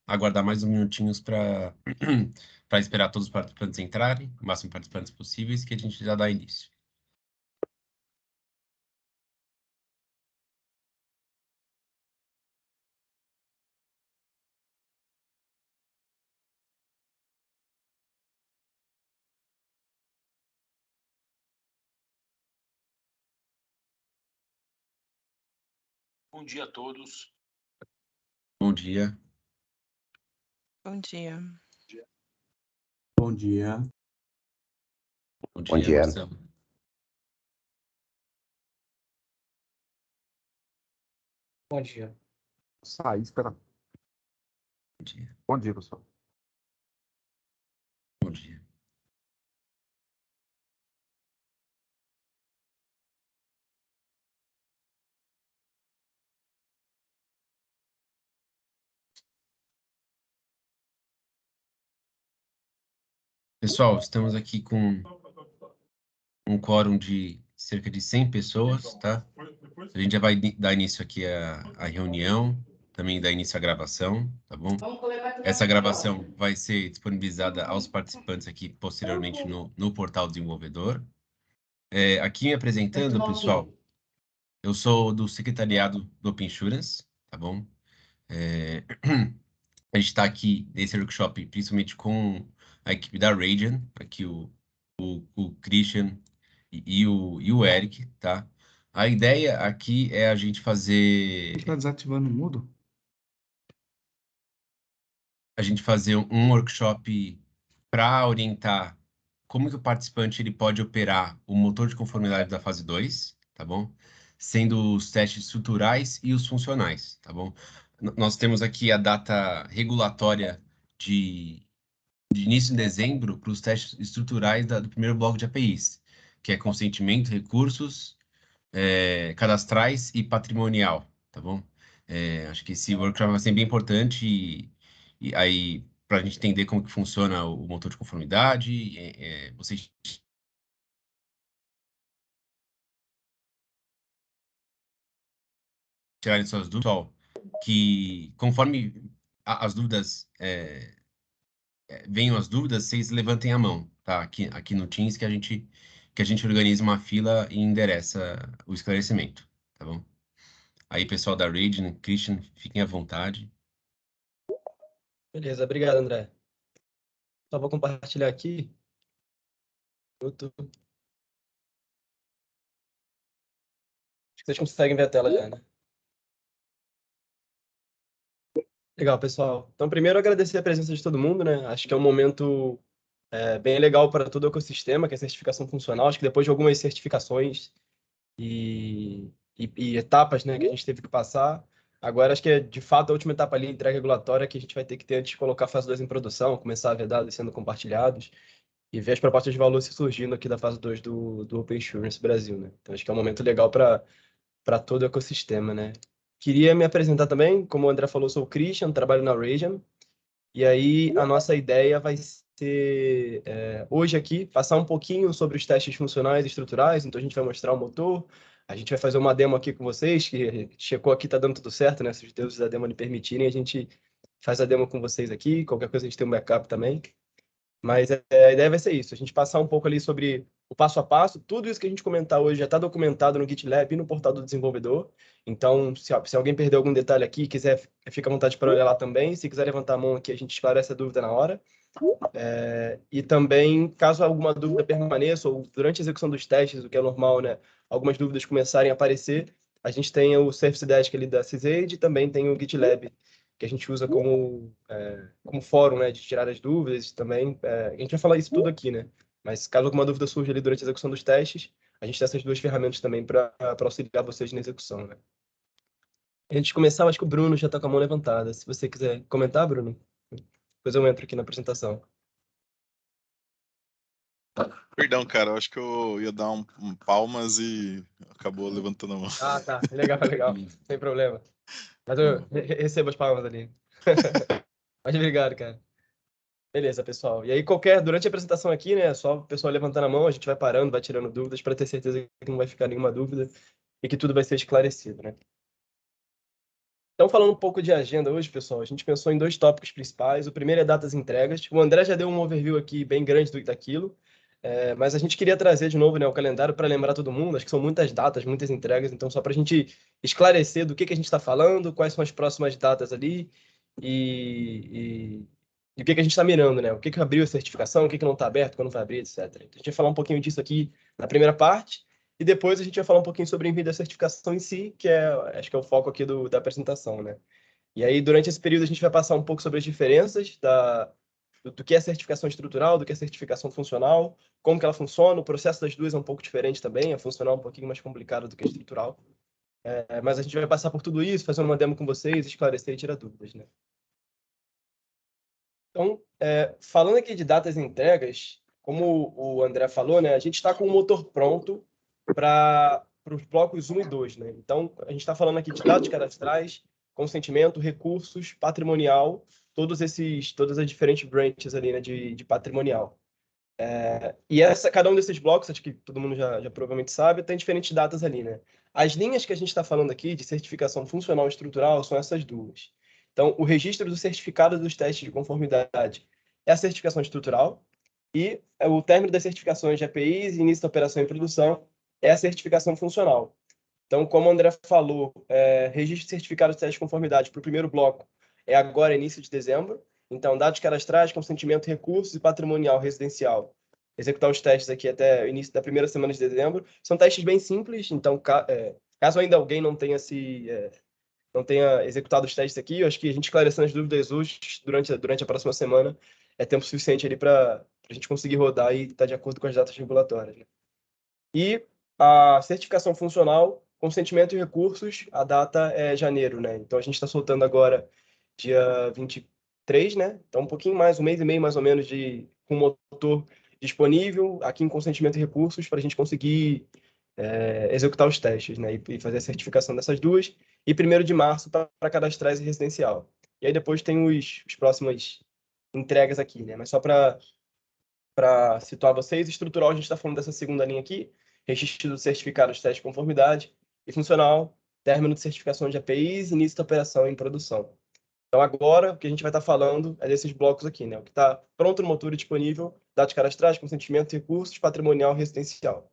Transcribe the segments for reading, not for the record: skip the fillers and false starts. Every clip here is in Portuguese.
aguardar mais uns minutinhos para para esperar todos os participantes entrarem, o máximo de participantes possíveis, que a gente já dá início. Bom dia a todos. Bom dia. Bom dia. Bom dia. Bom Bom dia, dia. Marcelo. Bom dia. Sair, espera. Bom dia. Bom dia, pessoal. Bom dia. Pessoal, estamos aqui com um quórum de cerca de 100 pessoas, tá? A gente já vai dar início aqui à reunião, também dar início à gravação, tá bom? Essa gravação vai ser disponibilizada aos participantes aqui posteriormente no portal desenvolvedor. Aqui me apresentando, pessoal, eu sou do secretariado do Open Insurance, tá bom? A gente está aqui nesse workshop principalmente com a equipe da Radian, aqui o Christian e o Eric, tá? A ideia aqui é a gente fazer... Está desativando o mudo? A gente fazer um workshop para orientar como que o participante ele pode operar o motor de conformidade da fase 2, tá bom? Sendo os testes estruturais e os funcionais, tá bom? Nós temos aqui a data regulatória de início de dezembro para os testes estruturais do primeiro bloco de APIs, que é consentimento, recursos, cadastrais e patrimonial, tá bom? Acho que esse workshop vai ser bem importante e aí para a gente entender como que funciona o motor de conformidade, vocês tirarem suas dúvidas, pessoal, que conforme as dúvidas venham as dúvidas, vocês levantem a mão, tá? Aqui no Teams que a gente organiza uma fila e endereça o esclarecimento, tá bom? Aí, pessoal da Radian, Christian, fiquem à vontade. Beleza, obrigado, André. Só vou compartilhar aqui. Acho que vocês conseguem ver a tela já, né? Legal, pessoal. Então, primeiro, agradecer a presença de todo mundo, né? Acho que é um momento bem legal para todo o ecossistema, que é a certificação funcional. Acho que depois de algumas certificações e etapas, né, que a gente teve que passar, agora acho que é, de fato, a última etapa ali, entrega regulatória, que a gente vai ter que ter antes de colocar a fase 2 em produção, começar a ver dados sendo compartilhados e ver as propostas de valor se surgindo aqui da fase 2 do Open Insurance Brasil, né? Então, acho que é um momento legal para todo o ecossistema, né? Queria me apresentar também, como o André falou, sou o Christian, trabalho na Radian, e aí a nossa ideia vai ser, hoje aqui, passar um pouquinho sobre os testes funcionais e estruturais, então a gente vai mostrar o motor, a gente vai fazer uma demo aqui com vocês, que checou aqui, tá dando tudo certo, né? Se os deuses da demo lhe permitirem, a gente faz a demo com vocês aqui, qualquer coisa a gente tem um backup também. Mas a ideia vai ser isso, a gente passar um pouco ali sobre o passo a passo, tudo isso que a gente comentar hoje já está documentado no GitLab e no portal do desenvolvedor, então se alguém perdeu algum detalhe aqui, quiser, fica à vontade para olhar lá também, se quiser levantar a mão aqui, a gente esclarece a dúvida na hora. E também, caso alguma dúvida permaneça, ou durante a execução dos testes, o que é normal, né, algumas dúvidas começarem a aparecer, a gente tem o Service Desk ali da CISAID e também tem o GitLab, que a gente usa como fórum, né, de tirar as dúvidas também. A gente vai falar isso tudo aqui, né? Mas caso alguma dúvida surja ali durante a execução dos testes, a gente tem essas duas ferramentas também para auxiliar vocês na execução, né? Antes de começar, acho que o Bruno já está com a mão levantada. Se você quiser comentar, Bruno, depois eu entro aqui na apresentação. Perdão, cara, eu acho que eu ia dar um palmas e acabou levantando a mão. Ah, tá. Legal, legal. Sem problema. Mas eu recebo as palmas ali. Mas obrigado, cara. Beleza, pessoal. E aí, durante a apresentação aqui, né, só o pessoal levantando a mão, a gente vai parando, vai tirando dúvidas para ter certeza que não vai ficar nenhuma dúvida e que tudo vai ser esclarecido, né? Então, falando um pouco de agenda hoje, pessoal, a gente pensou em 2 tópicos principais. O primeiro é datas e entregas. O André já deu um overview aqui bem grande daquilo, mas a gente queria trazer de novo, né, o calendário para lembrar todo mundo. Acho que são muitas datas, muitas entregas, então só para a gente esclarecer do que a gente está falando, quais são as próximas datas ali e o que a gente está mirando, né? O que abriu a certificação, o que não está aberto, quando vai abrir, etc. Então, a gente vai falar um pouquinho disso aqui na primeira parte. E depois a gente vai falar um pouquinho sobre o envio da certificação em si, que acho que é o foco aqui da apresentação, né? E aí, durante esse período, a gente vai passar um pouco sobre as diferenças do que é certificação estrutural, do que é certificação funcional, como que ela funciona. O processo das duas é um pouco diferente também, a funcional é um pouquinho mais complicado do que a estrutural. Mas a gente vai passar por tudo isso, fazendo uma demo com vocês, esclarecer e tirar dúvidas, né? Então, falando aqui de datas e entregas, como o André falou, né, a gente está com o motor pronto para os blocos 1 e 2. Né? Então, a gente está falando aqui de dados cadastrais, consentimento, recursos, patrimonial, todas as diferentes branches ali, né, de patrimonial. E cada um desses blocos, acho que todo mundo já provavelmente sabe, tem diferentes datas ali. Né? As linhas que a gente está falando aqui de certificação funcional e estrutural são essas duas. Então, o registro do certificado dos testes de conformidade é a certificação estrutural e o término das certificações de APIs e início da operação em produção é a certificação funcional. Então, como o André falou, registro de certificado de teste de conformidade para o primeiro bloco é agora, início de dezembro. Então, dados cadastrais, consentimento, recursos e patrimonial residencial. Executar os testes aqui até o início da primeira semana de dezembro. São testes bem simples, então, caso ainda alguém não tenha executado os testes aqui, eu acho que a gente esclarecendo as dúvidas hoje, durante a próxima semana, é tempo suficiente ali para a gente conseguir rodar e estar de acordo com as datas regulatórias. Né? E a certificação funcional, consentimento e recursos, a data é janeiro, né? Então, a gente está soltando agora dia 23, né? Então, um pouquinho mais, 1 mês e meio, mais ou menos, com o motor disponível, aqui em consentimento e recursos, para a gente conseguir executar os testes, né? E fazer a certificação dessas duas. E 1º de março para cadastrais e residencial. E aí depois tem os próximas entregas aqui, né? Mas só para situar vocês, estrutural, a gente está falando dessa segunda linha aqui, registro do certificado de teste de conformidade, e funcional, término de certificação de APIs, início da operação em produção. Então, agora, o que a gente vai estar falando é desses blocos aqui, né? O que está pronto no motor e disponível, dados cadastrais, consentimento, recursos, patrimonial e residencial.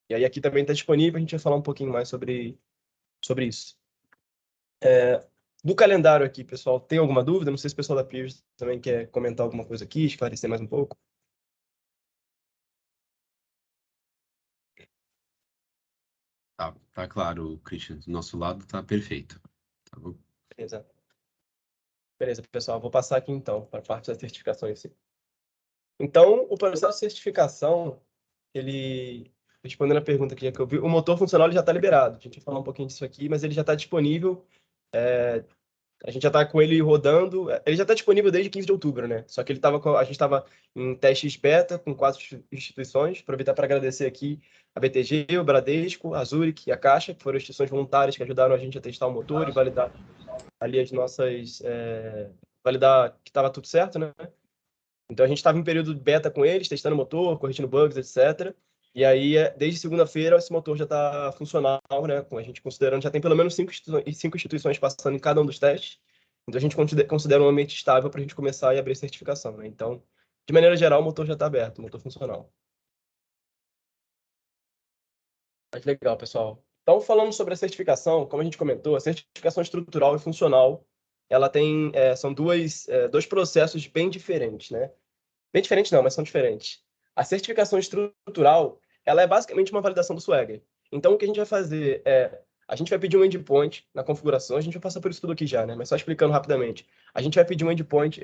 E aí aqui também está disponível, a gente vai falar um pouquinho mais sobre isso. Do calendário aqui, pessoal, tem alguma dúvida? Não sei se o pessoal da Peers também quer comentar alguma coisa aqui, esclarecer mais um pouco. Tá claro, Christian. Do nosso lado tá perfeito. Tá bom? Beleza, pessoal. Vou passar aqui, então, para a parte da certificação em si. Então, o processo de certificação, respondendo a pergunta que eu vi, o motor funcional ele já está liberado. A gente vai falar um pouquinho disso aqui, mas ele já está disponível. A gente já está com ele rodando. Ele já está disponível desde 15 de outubro, né? Só que a gente estava em testes beta com 4 instituições. Aproveitar para agradecer aqui a BTG, o Bradesco, a Zurich e a Caixa, que foram instituições voluntárias que ajudaram a gente a testar o motor e validar ali as nossas... validar que estava tudo certo, né? Então, a gente estava em período de beta com eles, testando o motor, corrigindo bugs, etc. E aí, desde segunda-feira, esse motor já está funcional, né? A gente considerando, já tem pelo menos 5 instituições passando em cada um dos testes. Então, a gente considera um ambiente estável para a gente começar e abrir certificação, né? Então, de maneira geral, o motor já está aberto, o motor funcional. Mas legal, pessoal. Então, falando sobre a certificação, como a gente comentou, a certificação estrutural e funcional, ela tem, são dois processos bem diferentes, né? Bem diferentes não, mas são diferentes. A certificação estrutural, ela é basicamente uma validação do Swagger. Então, o que a gente vai fazer a gente vai pedir um endpoint na configuração, a gente vai passar por isso tudo aqui já, né? Mas só explicando rapidamente. A gente vai pedir um endpoint,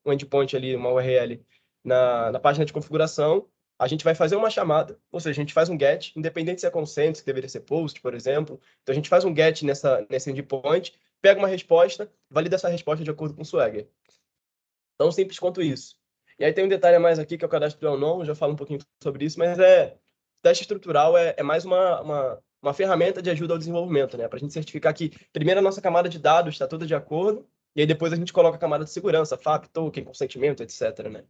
um endpoint ali, uma URL na página de configuração, a gente vai fazer uma chamada, ou seja, a gente faz um GET, independente se é consent, que deveria ser post, por exemplo. Então, a gente faz um GET nesse endpoint, pega uma resposta, valida essa resposta de acordo com o Swagger. Tão simples quanto isso. E aí tem um detalhe a mais aqui, que é o cadastro ou não, já falo um pouquinho sobre isso, mas teste estrutural é mais uma ferramenta de ajuda ao desenvolvimento, né? Para a gente certificar que, primeiro, a nossa camada de dados está toda de acordo, e aí depois a gente coloca a camada de segurança, FAP, token, consentimento, etc, né?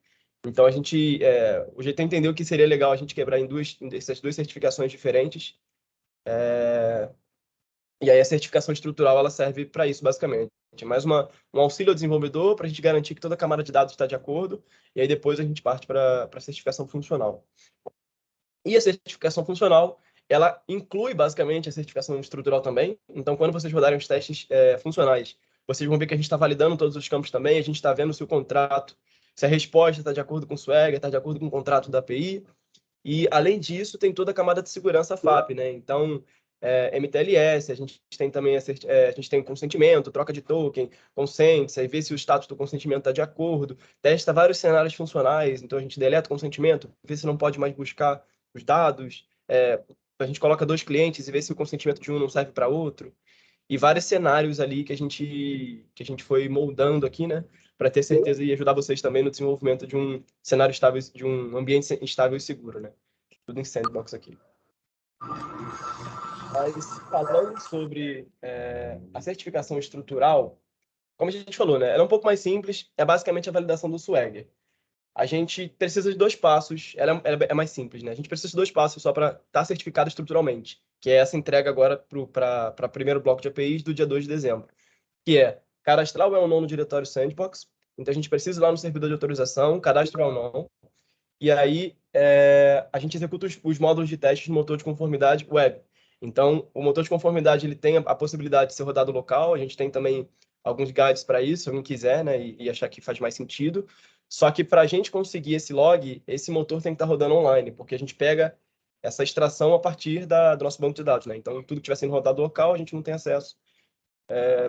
Então, o jeito é entender o que seria legal a gente quebrar em essas duas certificações diferentes. E aí a certificação estrutural ela serve para isso, basicamente. É mais um auxílio ao desenvolvedor para a gente garantir que toda a camada de dados está de acordo, e aí depois a gente parte para a certificação funcional. E a certificação funcional, ela inclui basicamente a certificação estrutural também. Então, quando vocês rodarem os testes funcionais, vocês vão ver que a gente está validando todos os campos também, a gente está vendo se o contrato, se a resposta está de acordo com o Swagger, está de acordo com o contrato da API. E, além disso, tem toda a camada de segurança FAP, né? Então, MTLS, a gente tem também a gente tem consentimento, troca de token, consents, aí vê se o status do consentimento está de acordo, testa vários cenários funcionais, então a gente deleta o consentimento, vê se não pode mais buscar os dados, a gente coloca 2 clientes e vê se o consentimento de um não serve para outro, e vários cenários ali que a gente foi moldando aqui, né? Para ter certeza e ajudar vocês também no desenvolvimento de um cenário estável, de um ambiente estável e seguro, né? Tudo em sandbox aqui. Mas falando sobre a certificação estrutural, como a gente falou, né? Ela é um pouco mais simples, é basicamente a validação do Swagger. A gente precisa de 2 passos, ela é mais simples, né? A gente precisa de 2 passos só para estar certificado estruturalmente, que é essa entrega agora para o primeiro bloco de APIs do dia 2 de dezembro, que é cadastrar o well-known no diretório Sandbox. Então, a gente precisa ir lá no servidor de autorização, cadastra o well-known, e aí a gente executa os módulos de teste no motor de conformidade web. Então, o motor de conformidade ele tem a possibilidade de ser rodado local, a gente tem também alguns guides para isso, se alguém quiser, né, e achar que faz mais sentido. Só que para a gente conseguir esse log, esse motor tem que estar rodando online, porque a gente pega essa extração a partir do nosso banco de dados, né? Então, tudo que estiver sendo rodado local, a gente não tem acesso.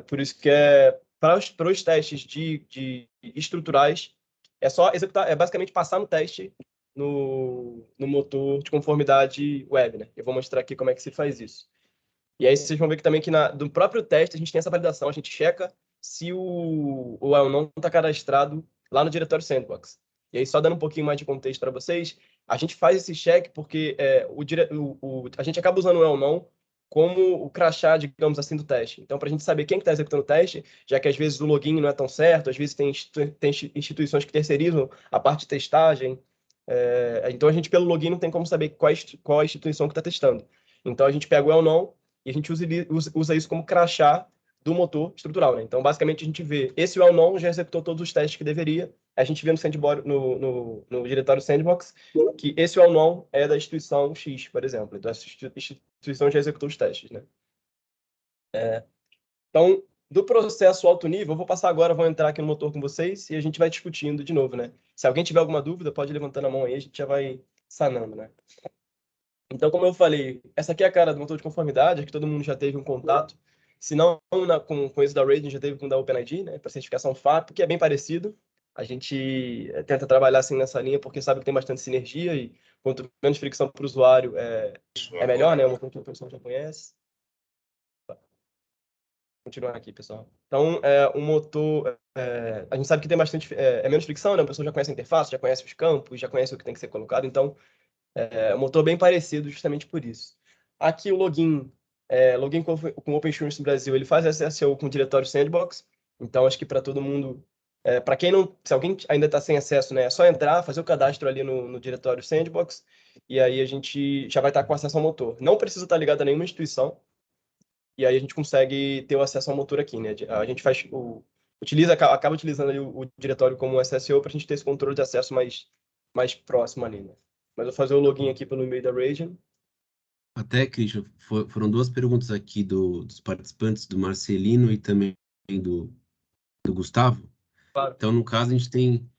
Por isso que para os testes de estruturais, é só executar, é basicamente passar no teste no motor de conformidade web, né? Eu vou mostrar aqui como é que se faz isso. E aí vocês vão ver que também que do próprio teste a gente tem essa validação, a gente checa se o não está cadastrado lá no diretório Sandbox. E aí, só dando um pouquinho mais de contexto para vocês, a gente faz esse check porque a gente acaba usando o não como o crachá, digamos assim, do teste. Então, para a gente saber quem está executando o teste, já que às vezes o login não é tão certo, às vezes tem instituições que terceirizam a parte de testagem. Então, a gente, pelo login, não tem como saber qual a instituição que está testando. Então, a gente pega o não e a gente usa isso como crachá do motor estrutural, né? Então, basicamente, a gente vê esse well-known já executou todos os testes que deveria. A gente vê no sandbox, no diretório Sandbox que esse well-known é da instituição X, por exemplo. Então, essa instituição já executou os testes, né? Então, do processo alto nível, eu vou passar agora, vou entrar aqui no motor com vocês e a gente vai discutindo de novo, né? Se alguém tiver alguma dúvida, pode ir levantando a mão aí, a gente já vai sanando, né? Então, como eu falei, essa aqui é a cara do motor de conformidade, que todo mundo já teve um contato. Se não com esse da Raiden, já teve com o da OpenID, né, para certificação FAP, que é bem parecido. A gente tenta trabalhar assim nessa linha, porque sabe que tem bastante sinergia e quanto menos fricção para o usuário é melhor, né? É uma coisa que o pessoal já conhece. Continuar aqui, pessoal. Então, o motor, a gente sabe que tem bastante, menos fricção, né? O pessoal já conhece a interface, já conhece os campos, já conhece o que tem que ser colocado. Então, um motor bem parecido justamente por isso. Aqui o login com o OpenShift no Brasil, ele faz SSO com o diretório Sandbox. Então, acho que para todo mundo, para quem não, se alguém ainda está sem acesso, né, é só entrar, fazer o cadastro ali no diretório Sandbox e aí a gente já vai estar com acesso ao motor. Não precisa estar ligado a nenhuma instituição e aí a gente consegue ter o acesso ao motor aqui, né? A gente acaba utilizando ali o diretório como SSO para a gente ter esse controle de acesso mais próximo ali, né? Mas eu vou fazer o login aqui pelo e-mail da Raiden. Até, Christian, foram 2 perguntas aqui dos participantes, do Marcelino e também do Gustavo. Claro. Então, no caso, a gente tem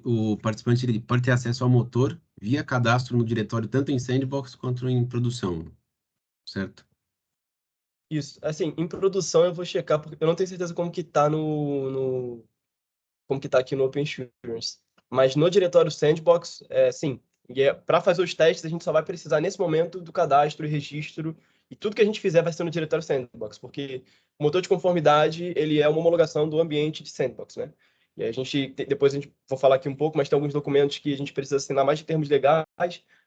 o participante, ele pode ter acesso ao motor via cadastro no diretório, tanto em Sandbox quanto em produção, certo? Isso. Assim, em produção eu vou checar, porque eu não tenho certeza como que tá como que tá aqui no OpenShift. Mas no diretório Sandbox, sim. E para fazer os testes, a gente só vai precisar, nesse momento, do cadastro e registro. E tudo que a gente fizer vai ser no diretório Sandbox, porque o motor de conformidade, ele é uma homologação do ambiente de Sandbox, né? E a gente, depois a gente vou falar aqui um pouco, mas tem alguns documentos que a gente precisa assinar mais de termos legais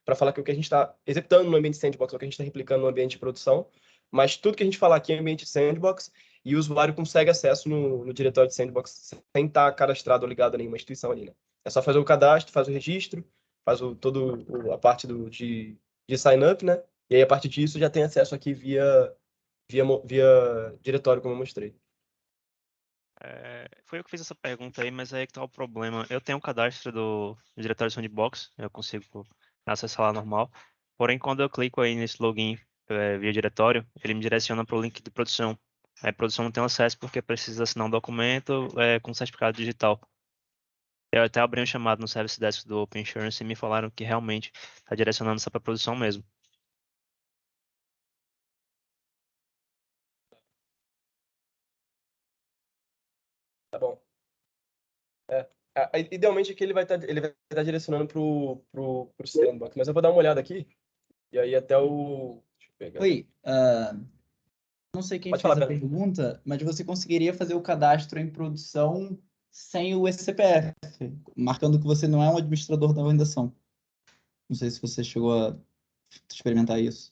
para falar que o que a gente está executando no ambiente de Sandbox é o que a gente está replicando no ambiente de produção. Mas tudo que a gente falar aqui é ambiente de Sandbox e o usuário consegue acesso no diretório de Sandbox sem estar cadastrado ou ligado a nenhuma instituição ali, né? É só fazer o cadastro, faz o registro, faz a parte de sign up, né? E aí, a partir disso, já tem acesso aqui via via diretório, como eu mostrei. Foi eu que fiz essa pergunta aí, mas aí que tá o problema. Eu tenho o cadastro do diretório Sandbox, eu consigo acessar lá normal. Porém, quando eu clico aí nesse login via diretório, ele me direciona para o link de produção. A produção não tem acesso porque precisa assinar um documento com certificado digital. Eu até abri um chamado no Service Desk do Open Insurance e me falaram que realmente está direcionando só para produção mesmo. Tá bom. Idealmente aqui ele vai estar direcionando pro Sandbox, mas eu vou dar uma olhada aqui, e aí até o... Deixa eu pegar. Oi, não sei quem Pode fez falar, a Pedro. pergunta, mas você conseguiria fazer o cadastro em produção sem o CPF, marcando que você não é um administrador da organização. Não sei se você chegou a experimentar isso.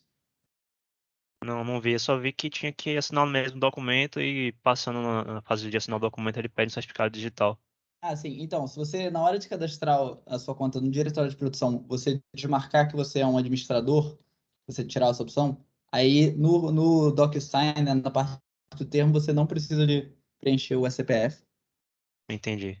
Não vi, eu só vi que tinha que assinar o mesmo documento e passando na fase de assinar o documento ele pede um certificado digital. Ah, sim. Então, se você, na hora de cadastrar a sua conta no diretório de produção, você desmarcar que você é um administrador, você tirar essa opção, aí no DocuSign, né, na parte do termo, você não precisa de preencher o CPF. Entendi.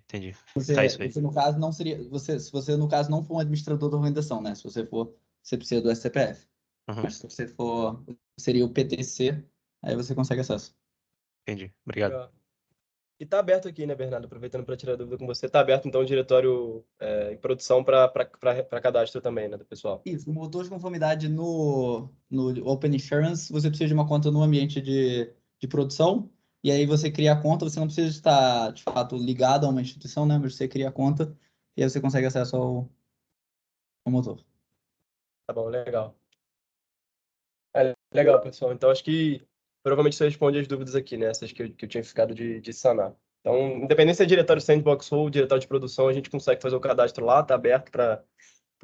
Você, Tá, isso aí. você, no caso, não seria. Se você, no caso, não for um administrador da organização, né? Se você for, você precisa do CPF. Uhum, Mas se você for, seria o PTC, aí você consegue acesso. entendi. Obrigado. Legal. E tá aberto aqui, né, Bernardo? Aproveitando para tirar dúvida com você, tá aberto então o diretório em produção para cadastro também, né, do pessoal. Isso, o motor de conformidade no Open Insurance, você precisa de uma conta no ambiente de produção, e aí você cria a conta, você não precisa estar, de fato, ligado a uma instituição, né? Mas você cria a conta e aí você consegue acesso ao motor. Tá bom, legal. Legal, pessoal. Então, acho que provavelmente isso responde as dúvidas aqui, né? Essas que eu tinha ficado de sanar. Então, independente se é diretório Sandbox ou diretório de produção, a gente consegue fazer o cadastro lá, tá aberto para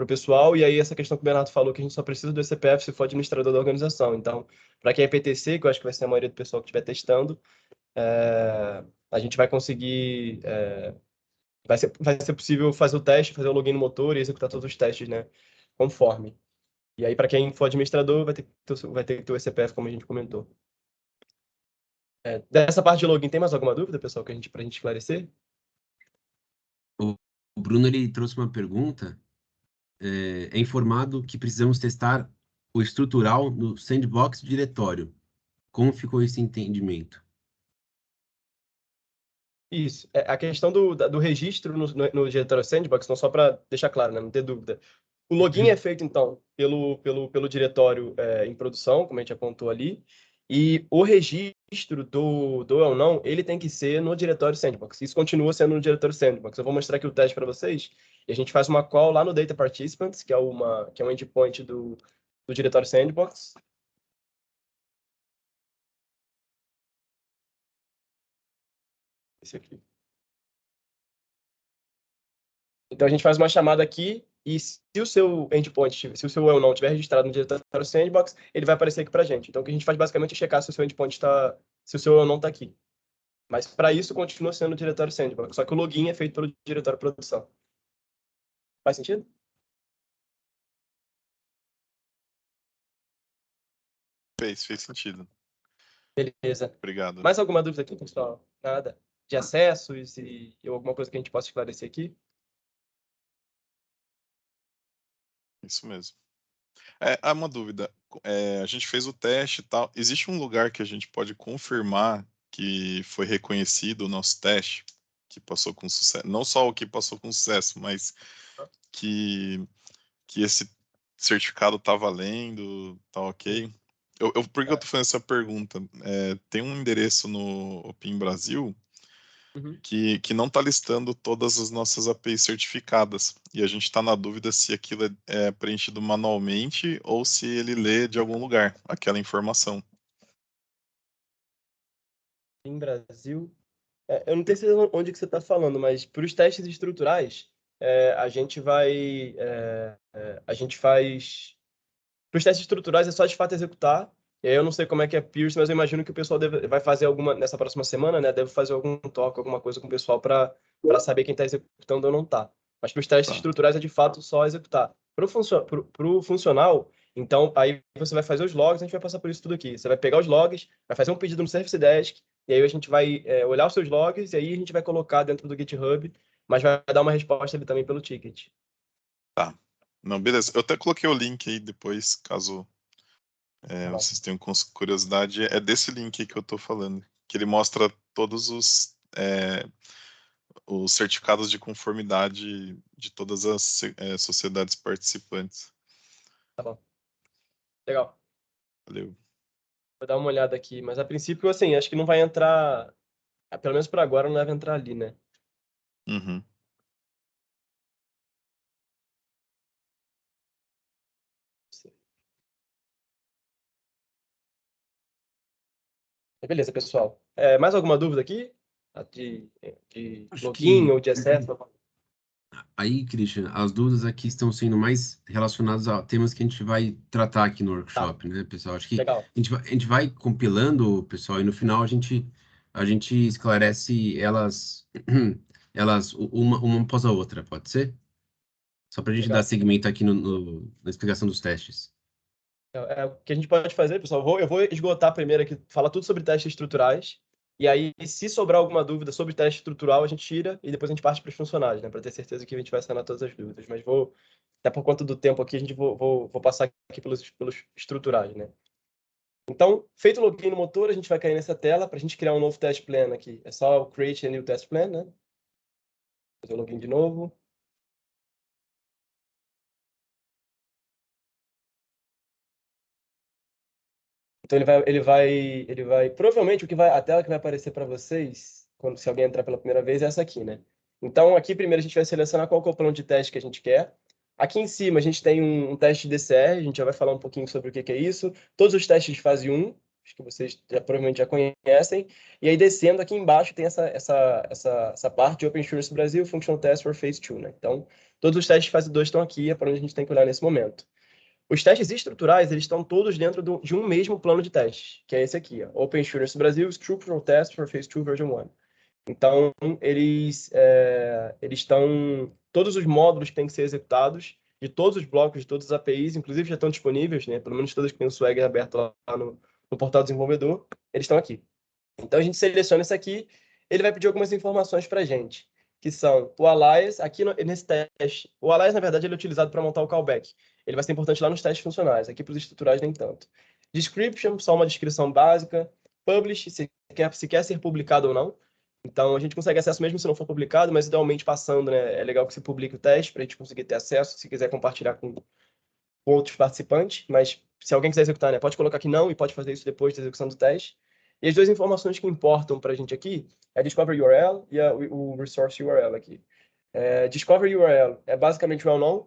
o pessoal. E aí, essa questão que o Bernardo falou, que a gente só precisa do CPF se for administrador da organização. Então, para quem é PTC, que eu acho que vai ser a maioria do pessoal que estiver testando, a gente vai conseguir... vai ser possível fazer o teste, fazer o login no motor e executar todos os testes, né? Conforme. E aí, para quem for administrador, vai ter que ter o CPF, como a gente comentou. Dessa parte de login, tem mais alguma dúvida, pessoal, pra gente esclarecer? O Bruno ele trouxe uma pergunta. É informado que precisamos testar o estrutural no sandbox diretório. Como ficou esse entendimento? Isso. A questão do registro no diretório Sandbox, então só para deixar claro, né, não ter dúvida. O login é feito, então, pelo diretório em produção, como a gente apontou ali, e o registro do ou não, ele tem que ser no diretório Sandbox. Isso continua sendo no diretório Sandbox. Eu vou mostrar aqui o teste para vocês, e a gente faz uma call lá no Data Participants, que é um endpoint do diretório Sandbox. Esse aqui. Então, a gente faz uma chamada aqui, e se o seu endpoint, se o seu eu não estiver registrado no diretório Sandbox, ele vai aparecer aqui para a gente. Então, o que a gente faz basicamente é checar se o seu endpoint se o seu eu não está aqui. Mas, para isso, continua sendo o diretório Sandbox. Só que o login é feito pelo diretório produção. Faz sentido? Fez sentido. Beleza. Obrigado. Mais alguma dúvida aqui, pessoal? Nada? De acessos e alguma coisa que a gente possa esclarecer aqui? Isso mesmo. Há uma dúvida. A gente fez o teste e tal. Existe um lugar que a gente pode confirmar que foi reconhecido o nosso teste, que passou com sucesso? Não só o que passou com sucesso, mas que esse certificado está valendo, tá ok? Por que eu estou fazendo essa pergunta? Tem um endereço no Opin Brasil que não está listando todas as nossas APIs certificadas. E a gente está na dúvida se aquilo é preenchido manualmente ou se ele lê de algum lugar aquela informação. Em Brasil... eu não tenho certeza onde que você está falando, mas para os testes estruturais, a gente vai... a gente faz... Para os testes estruturais é só de fato executar. E aí eu não sei como é que é Pierce, mas eu imagino que o pessoal vai fazer nessa próxima semana, né? Deve fazer algum toque, alguma coisa com o pessoal para saber quem está executando ou não está. Mas para os testes estruturais é de fato só executar. Para o funcional, Então, aí você vai fazer os logs, a gente vai passar por isso tudo aqui. Você vai pegar os logs, vai fazer um pedido no Service Desk, e aí a gente vai olhar os seus logs, e aí a gente vai colocar dentro do GitHub, mas vai dar uma resposta ali também pelo ticket. Tá. Não, beleza. Eu até coloquei o link aí depois, caso vocês tenham curiosidade. É desse link aí que eu tô falando, que ele mostra todos os certificados de conformidade de todas as sociedades participantes. Tá bom. Legal. Valeu. Vou dar uma olhada aqui, mas a princípio, assim, acho que não vai entrar, pelo menos por agora, não deve entrar ali, né? Uhum. Beleza, pessoal. Mais alguma dúvida aqui? De Acho login que- ou de acesso? Aí, Christian, as dúvidas aqui estão sendo mais relacionadas a temas que a gente vai tratar aqui no workshop, né, pessoal? Acho que Legal. a gente vai compilando, pessoal, e no final a gente esclarece elas, uma após a outra, pode ser? Só para a gente Legal. dar segmento aqui na explicação dos testes. O que a gente pode fazer, pessoal, eu vou esgotar primeiro aqui, falar tudo sobre testes estruturais, e aí, se sobrar alguma dúvida sobre teste estrutural, a gente tira, e depois a gente parte para os funcionais, né, para ter certeza que a gente vai sanar todas as dúvidas. Mas até por conta do tempo aqui, vou passar aqui pelos estruturais, né. Então, feito o login no motor, a gente vai cair nessa tela para a gente criar um novo test plan aqui. É só o create a new test plan, né. Fazer o login de novo. Então provavelmente a tela que vai aparecer para vocês, se alguém entrar pela primeira vez, é essa aqui, né? Então aqui primeiro a gente vai selecionar qual que é o plano de teste que a gente quer. Aqui em cima a gente tem um teste de DCR, a gente já vai falar um pouquinho sobre o que é isso. Todos os testes de fase 1, acho que vocês provavelmente já conhecem. E aí descendo aqui embaixo tem essa parte de Open Insurance Brasil, Functional Test for Phase 2, né? Então todos os testes de fase 2 estão aqui, é para onde a gente tem que olhar nesse momento. Os testes estruturais, eles estão todos dentro de um mesmo plano de testes, que é esse aqui, ó, Open Insurance Brasil Structural Test for Phase 2 Version 1. Então, eles estão... Todos os módulos que têm que ser executados, de todos os blocos, de todas as APIs, inclusive já estão disponíveis, né? Pelo menos todas que têm o Swagger aberto lá no portal do desenvolvedor, eles estão aqui. Então, a gente seleciona esse aqui, ele vai pedir algumas informações para a gente, que são o alias, aqui nesse teste. O alias, na verdade, ele é utilizado para montar o callback. Ele vai ser importante lá nos testes funcionais, aqui para os estruturais nem tanto. Description, só uma descrição básica. Publish, se quer ser publicado ou não. Então, a gente consegue acesso mesmo se não for publicado, mas idealmente passando, né? É legal que se publique o teste para a gente conseguir ter acesso, se quiser compartilhar com outros participantes, mas se alguém quiser executar, né, pode colocar que não e pode fazer isso depois da execução do teste. E as duas informações que importam para a gente aqui é a Discover URL e o Resource URL aqui. Discover URL é basicamente o well-known.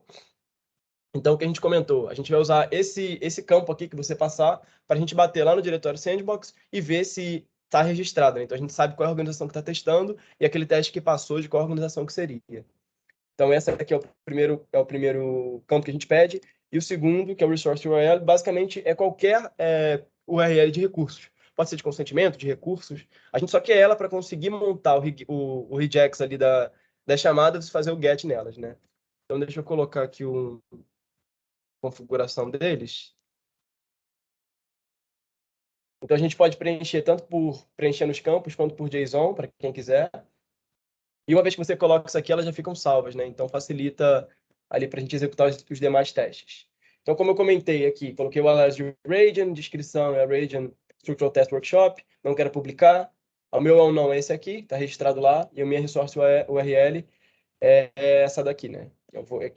Então, o que a gente comentou, a gente vai usar esse campo aqui que você passar para a gente bater lá no diretório Sandbox e ver se está registrado, né? Então, a gente sabe qual é a organização que está testando e aquele teste que passou de qual organização que seria. Então, essa aqui é o primeiro campo que a gente pede. E o segundo, que é o Resource URL, basicamente é qualquer URL de recursos. Pode ser de consentimento, de recursos. A gente só quer ela para conseguir montar o regex ali das chamadas e fazer o get nelas, né? Então, deixa eu colocar aqui configuração deles. Então, a gente pode preencher tanto por preencher nos campos, quanto por JSON, para quem quiser. E uma vez que você coloca isso aqui, elas já ficam salvas, né? Então, facilita ali para a gente executar os demais testes. Então, como eu comentei aqui, coloquei o alias de Radeon, descrição é Radeon Structural Test Workshop, não quero publicar. O meu ou não é esse aqui, está registrado lá, e a minha resource URL é essa daqui, né?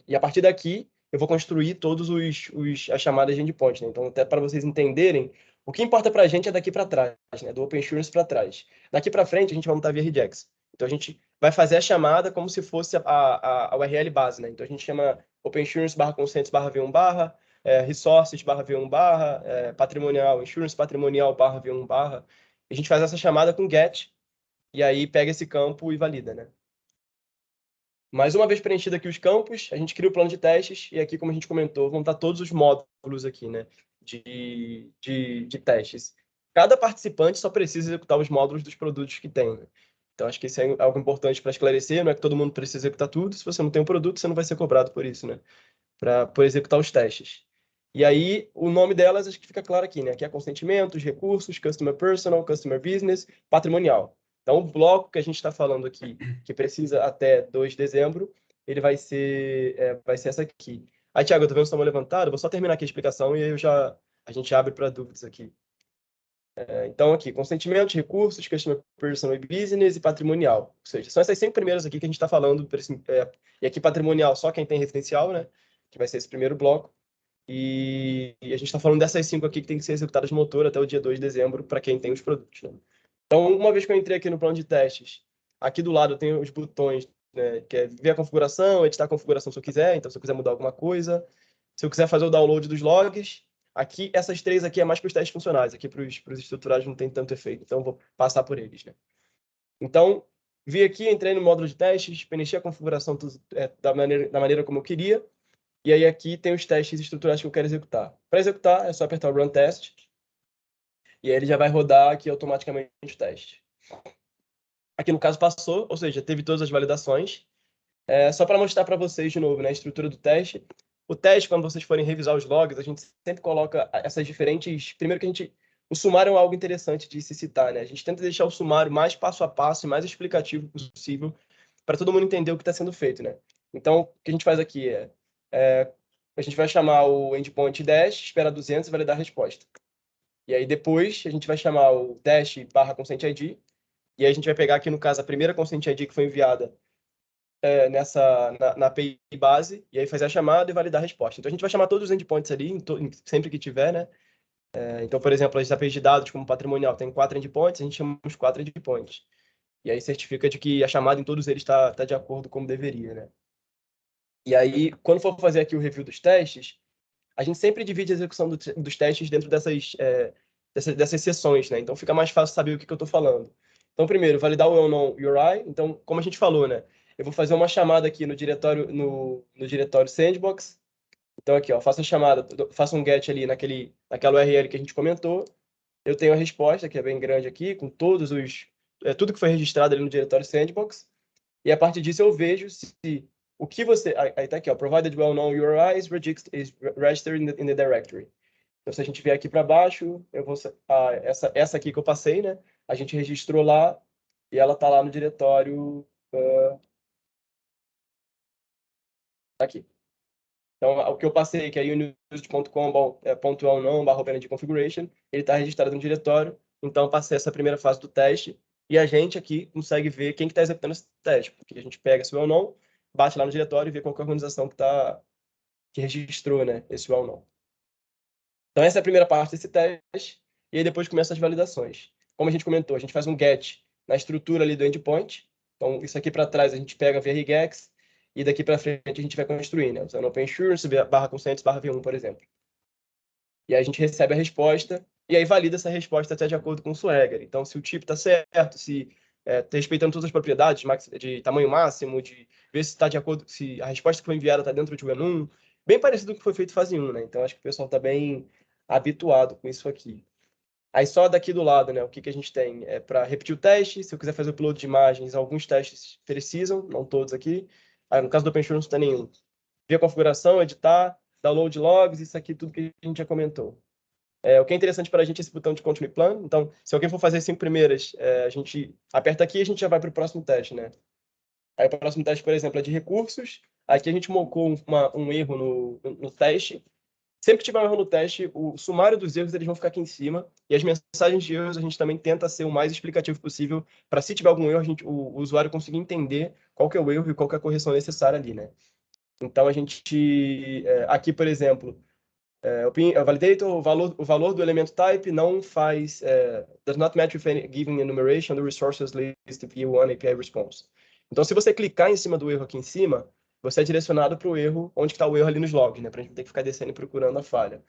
E a partir daqui, eu vou construir todas as chamadas de endpoint, né? Então, até para vocês entenderem, o que importa para a gente é daqui para trás, né? Do Open Insurance para trás. Daqui para frente, a gente vai montar via regex. Então, a gente vai fazer a chamada como se fosse a URL base, né? Então, a gente chama openinsurance/consents/v1/, resources/v1/, patrimonial, insurance patrimonial/v1/. A gente faz essa chamada com get, e aí pega esse campo e valida, né? Mas uma vez preenchido aqui os campos, a gente cria o plano de testes, e aqui, como a gente comentou, vão estar todos os módulos aqui, né? De testes. Cada participante só precisa executar os módulos dos produtos que tem, né? Então, acho que isso é algo importante para esclarecer, não é que todo mundo precisa executar tudo, se você não tem um produto, você não vai ser cobrado por isso, né? Por executar os testes. E aí, o nome delas, acho que fica claro aqui, né? Aqui é consentimentos, recursos, customer personal, customer business, patrimonial. Então, o bloco que a gente está falando aqui, que precisa até 2 de dezembro, ele vai ser essa aqui. Aí, Thiago, eu tô vendo sua mão levantada, vou só terminar aqui a explicação e aí a gente abre para dúvidas aqui. Então, aqui, consentimentos, recursos, customer personal e business e patrimonial. Ou seja, são essas 5 primeiras aqui que a gente está falando. E aqui, patrimonial, só quem tem residencial, né? Que vai ser esse primeiro bloco. E a gente está falando dessas 5 aqui que tem que ser executadas no motor até o dia 2 de dezembro para quem tem os produtos. Né? Então, uma vez que eu entrei aqui no plano de testes, aqui do lado tem os botões, né, que é ver a configuração, editar a configuração se eu quiser. Então, se eu quiser mudar alguma coisa, se eu quiser fazer o download dos logs, aqui, essas 3 aqui é mais para os testes funcionais. Aqui para os estruturados não tem tanto efeito. Então, eu vou passar por eles. Né? Então, vi aqui, entrei no módulo de testes, preenchi a configuração da maneira como eu queria. E aí aqui tem os testes estruturais que eu quero executar. Para executar, é só apertar o Run Test. E aí ele já vai rodar aqui automaticamente o teste. Aqui no caso passou, ou seja, teve todas as validações. Só para mostrar para vocês de novo, né, a estrutura do teste. O teste, quando vocês forem revisar os logs, a gente sempre coloca essas diferentes... Primeiro que o sumário é algo interessante de se citar, né? A gente tenta deixar o sumário mais passo a passo e mais explicativo possível para todo mundo entender o que está sendo feito, né? Então, o que a gente faz aqui a gente vai chamar o endpoint dash, espera 200 e validar a resposta. E aí depois a gente vai chamar o dash barra consent ID, e aí a gente vai pegar aqui, no caso, a primeira consent ID que foi enviada na API base, e aí fazer a chamada e validar a resposta. Então a gente vai chamar todos os endpoints ali, sempre que tiver, né? Então, por exemplo, as APIs de dados, como patrimonial, tem 4 endpoints, a gente chama os 4 endpoints. E aí certifica de que a chamada em todos eles está de acordo como deveria, né? E aí, quando for fazer aqui o review dos testes, a gente sempre divide a execução dos testes dentro dessas sessões, né? Então fica mais fácil saber o que eu estou falando. Então, primeiro, validar o well-known URI. Então, como a gente falou, né? Eu vou fazer uma chamada aqui no diretório, no diretório sandbox. Então, aqui, ó, faço a chamada, faço um get ali naquela URL que a gente comentou. Eu tenho a resposta, que é bem grande aqui, com todos tudo que foi registrado ali no diretório sandbox. E a partir disso eu vejo se o que você... Aí tá aqui, ó, provided well-known URI is registered in the directory. Então, se a gente vier aqui para baixo, eu vou... essa aqui que eu passei, né? A gente registrou lá e ela tá lá no diretório... aqui. Então, o que eu passei, que é unused.com.well-known/configuration, ele está registrado no diretório. Então, eu passei essa primeira fase do teste e a gente aqui consegue ver quem que está executando esse teste. Porque a gente pega esse well-known, bate lá no diretório e vê qual que é a organização que registrou, né, esse well-known. Então, essa é a primeira parte desse teste. E aí depois começa as validações. Como a gente comentou, a gente faz um get na estrutura ali do endpoint. Então, isso aqui para trás a gente pega via regex e daqui para frente a gente vai construir, né? Usando OpenSurency, /consents, /v1, por exemplo. E aí a gente recebe a resposta e aí valida essa resposta até de acordo com o Swagger. Então, se o tipo está certo, se está respeitando todas as propriedades de tamanho máximo, de ver se está de acordo, se a resposta que foi enviada está dentro de um, bem parecido com o que foi feito fase 1, né? Então, acho que o pessoal está bem habituado com isso aqui. Aí só daqui do lado, né, o que a gente tem é para repetir o teste. Se eu quiser fazer o upload de imagens, alguns testes precisam, não todos aqui. Aí, no caso do OpenSurency não tem nenhum. Ver a configuração, editar, download logs, isso aqui tudo que a gente já comentou. O que é interessante para a gente é esse botão de Continue Plan. Então, se alguém for fazer as 5 primeiras, a gente aperta aqui e a gente já vai para o próximo teste, né? Aí o próximo teste, por exemplo, é de recursos. Aqui a gente mocou um erro no teste. Sempre que tiver um erro no teste, o sumário dos erros eles vão ficar aqui em cima. E as mensagens de erros a gente também tenta ser o mais explicativo possível para, se tiver algum erro, o usuário conseguir entender qual que é o erro e qual que é a correção necessária ali, né? Então, a gente... aqui, por exemplo, o validator, o valor do elemento type não faz... does not match with any given enumeration the resources list P1 API response. Então, se você clicar em cima do erro aqui em cima, você é direcionado para o erro, onde está o erro ali nos logs, né? Para a gente não ter que ficar descendo e procurando a falha.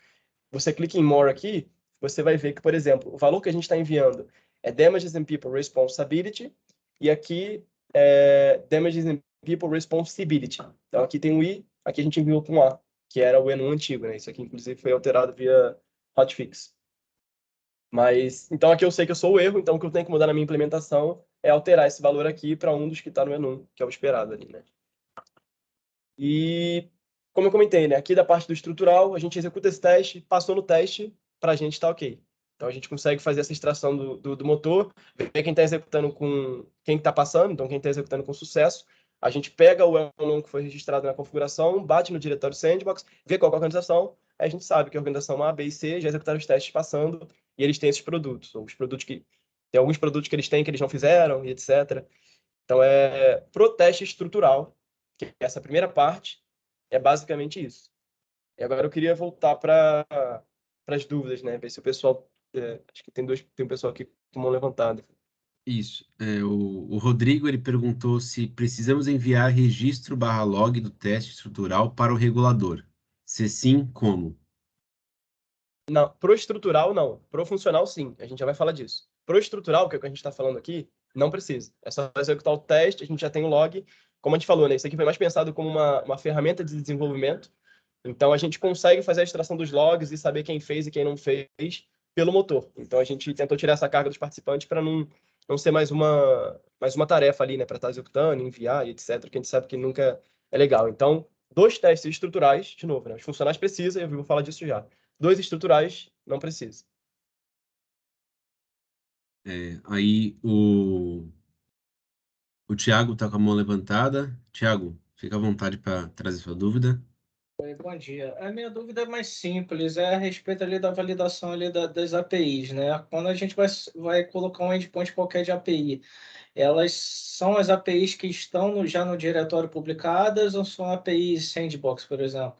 Você clica em More aqui, você vai ver que, por exemplo, o valor que a gente está enviando é Damages and People Responsibility, e aqui é Damages and People Responsibility. Então, aqui tem um I, aqui a gente enviou com um A, que era o ENU antigo, né? Isso aqui, inclusive, foi alterado via hotfix. Mas, então, aqui eu sei que eu sou o erro, então o que eu tenho que mudar na minha implementação é alterar esse valor aqui para um dos que está no ENU, que é o esperado ali, né? E como eu comentei, né? Aqui da parte do estrutural, a gente executa esse teste, passou no teste, para a gente está ok. Então a gente consegue fazer essa extração do motor, ver quem está executando com quem está passando, então quem está executando com sucesso. A gente pega o well-known que foi registrado na configuração, bate no diretório sandbox, vê qual é a organização, aí a gente sabe que a organização A, B e C já executaram os testes passando, e eles têm esses produtos, ou os produtos que tem alguns produtos que eles têm que eles não fizeram, e etc. Então, pro teste estrutural, que é essa primeira parte, é basicamente isso. E agora eu queria voltar para as dúvidas, né? Ver se o pessoal... acho que tem um pessoal aqui com mão levantada. Isso. O Rodrigo ele perguntou se precisamos enviar registro/log do teste estrutural para o regulador. Se sim, como? Não, pro estrutural, não. Pro funcional, sim. A gente já vai falar disso. Pro estrutural, que é o que a gente está falando aqui, não precisa. É só executar o teste, a gente já tem o log. Como a gente falou, né? Isso aqui foi mais pensado como uma ferramenta de desenvolvimento. Então, a gente consegue fazer a extração dos logs e saber quem fez e quem não fez pelo motor. Então, a gente tentou tirar essa carga dos participantes para não ser mais uma tarefa ali, né? Para estar executando, enviar e etc. Que a gente sabe que nunca é legal. Então, dos testes estruturais, de novo, né? Os funcionais precisam, eu vou falar disso já. Dos estruturais, não precisa. Aí o Thiago está com a mão levantada. Thiago, fica à vontade para trazer sua dúvida. Bom dia. A minha dúvida é mais simples, é a respeito ali da validação ali das APIs, né? Quando a gente vai colocar um endpoint qualquer de API, elas são as APIs que estão já no diretório publicadas ou são APIs sandbox, por exemplo,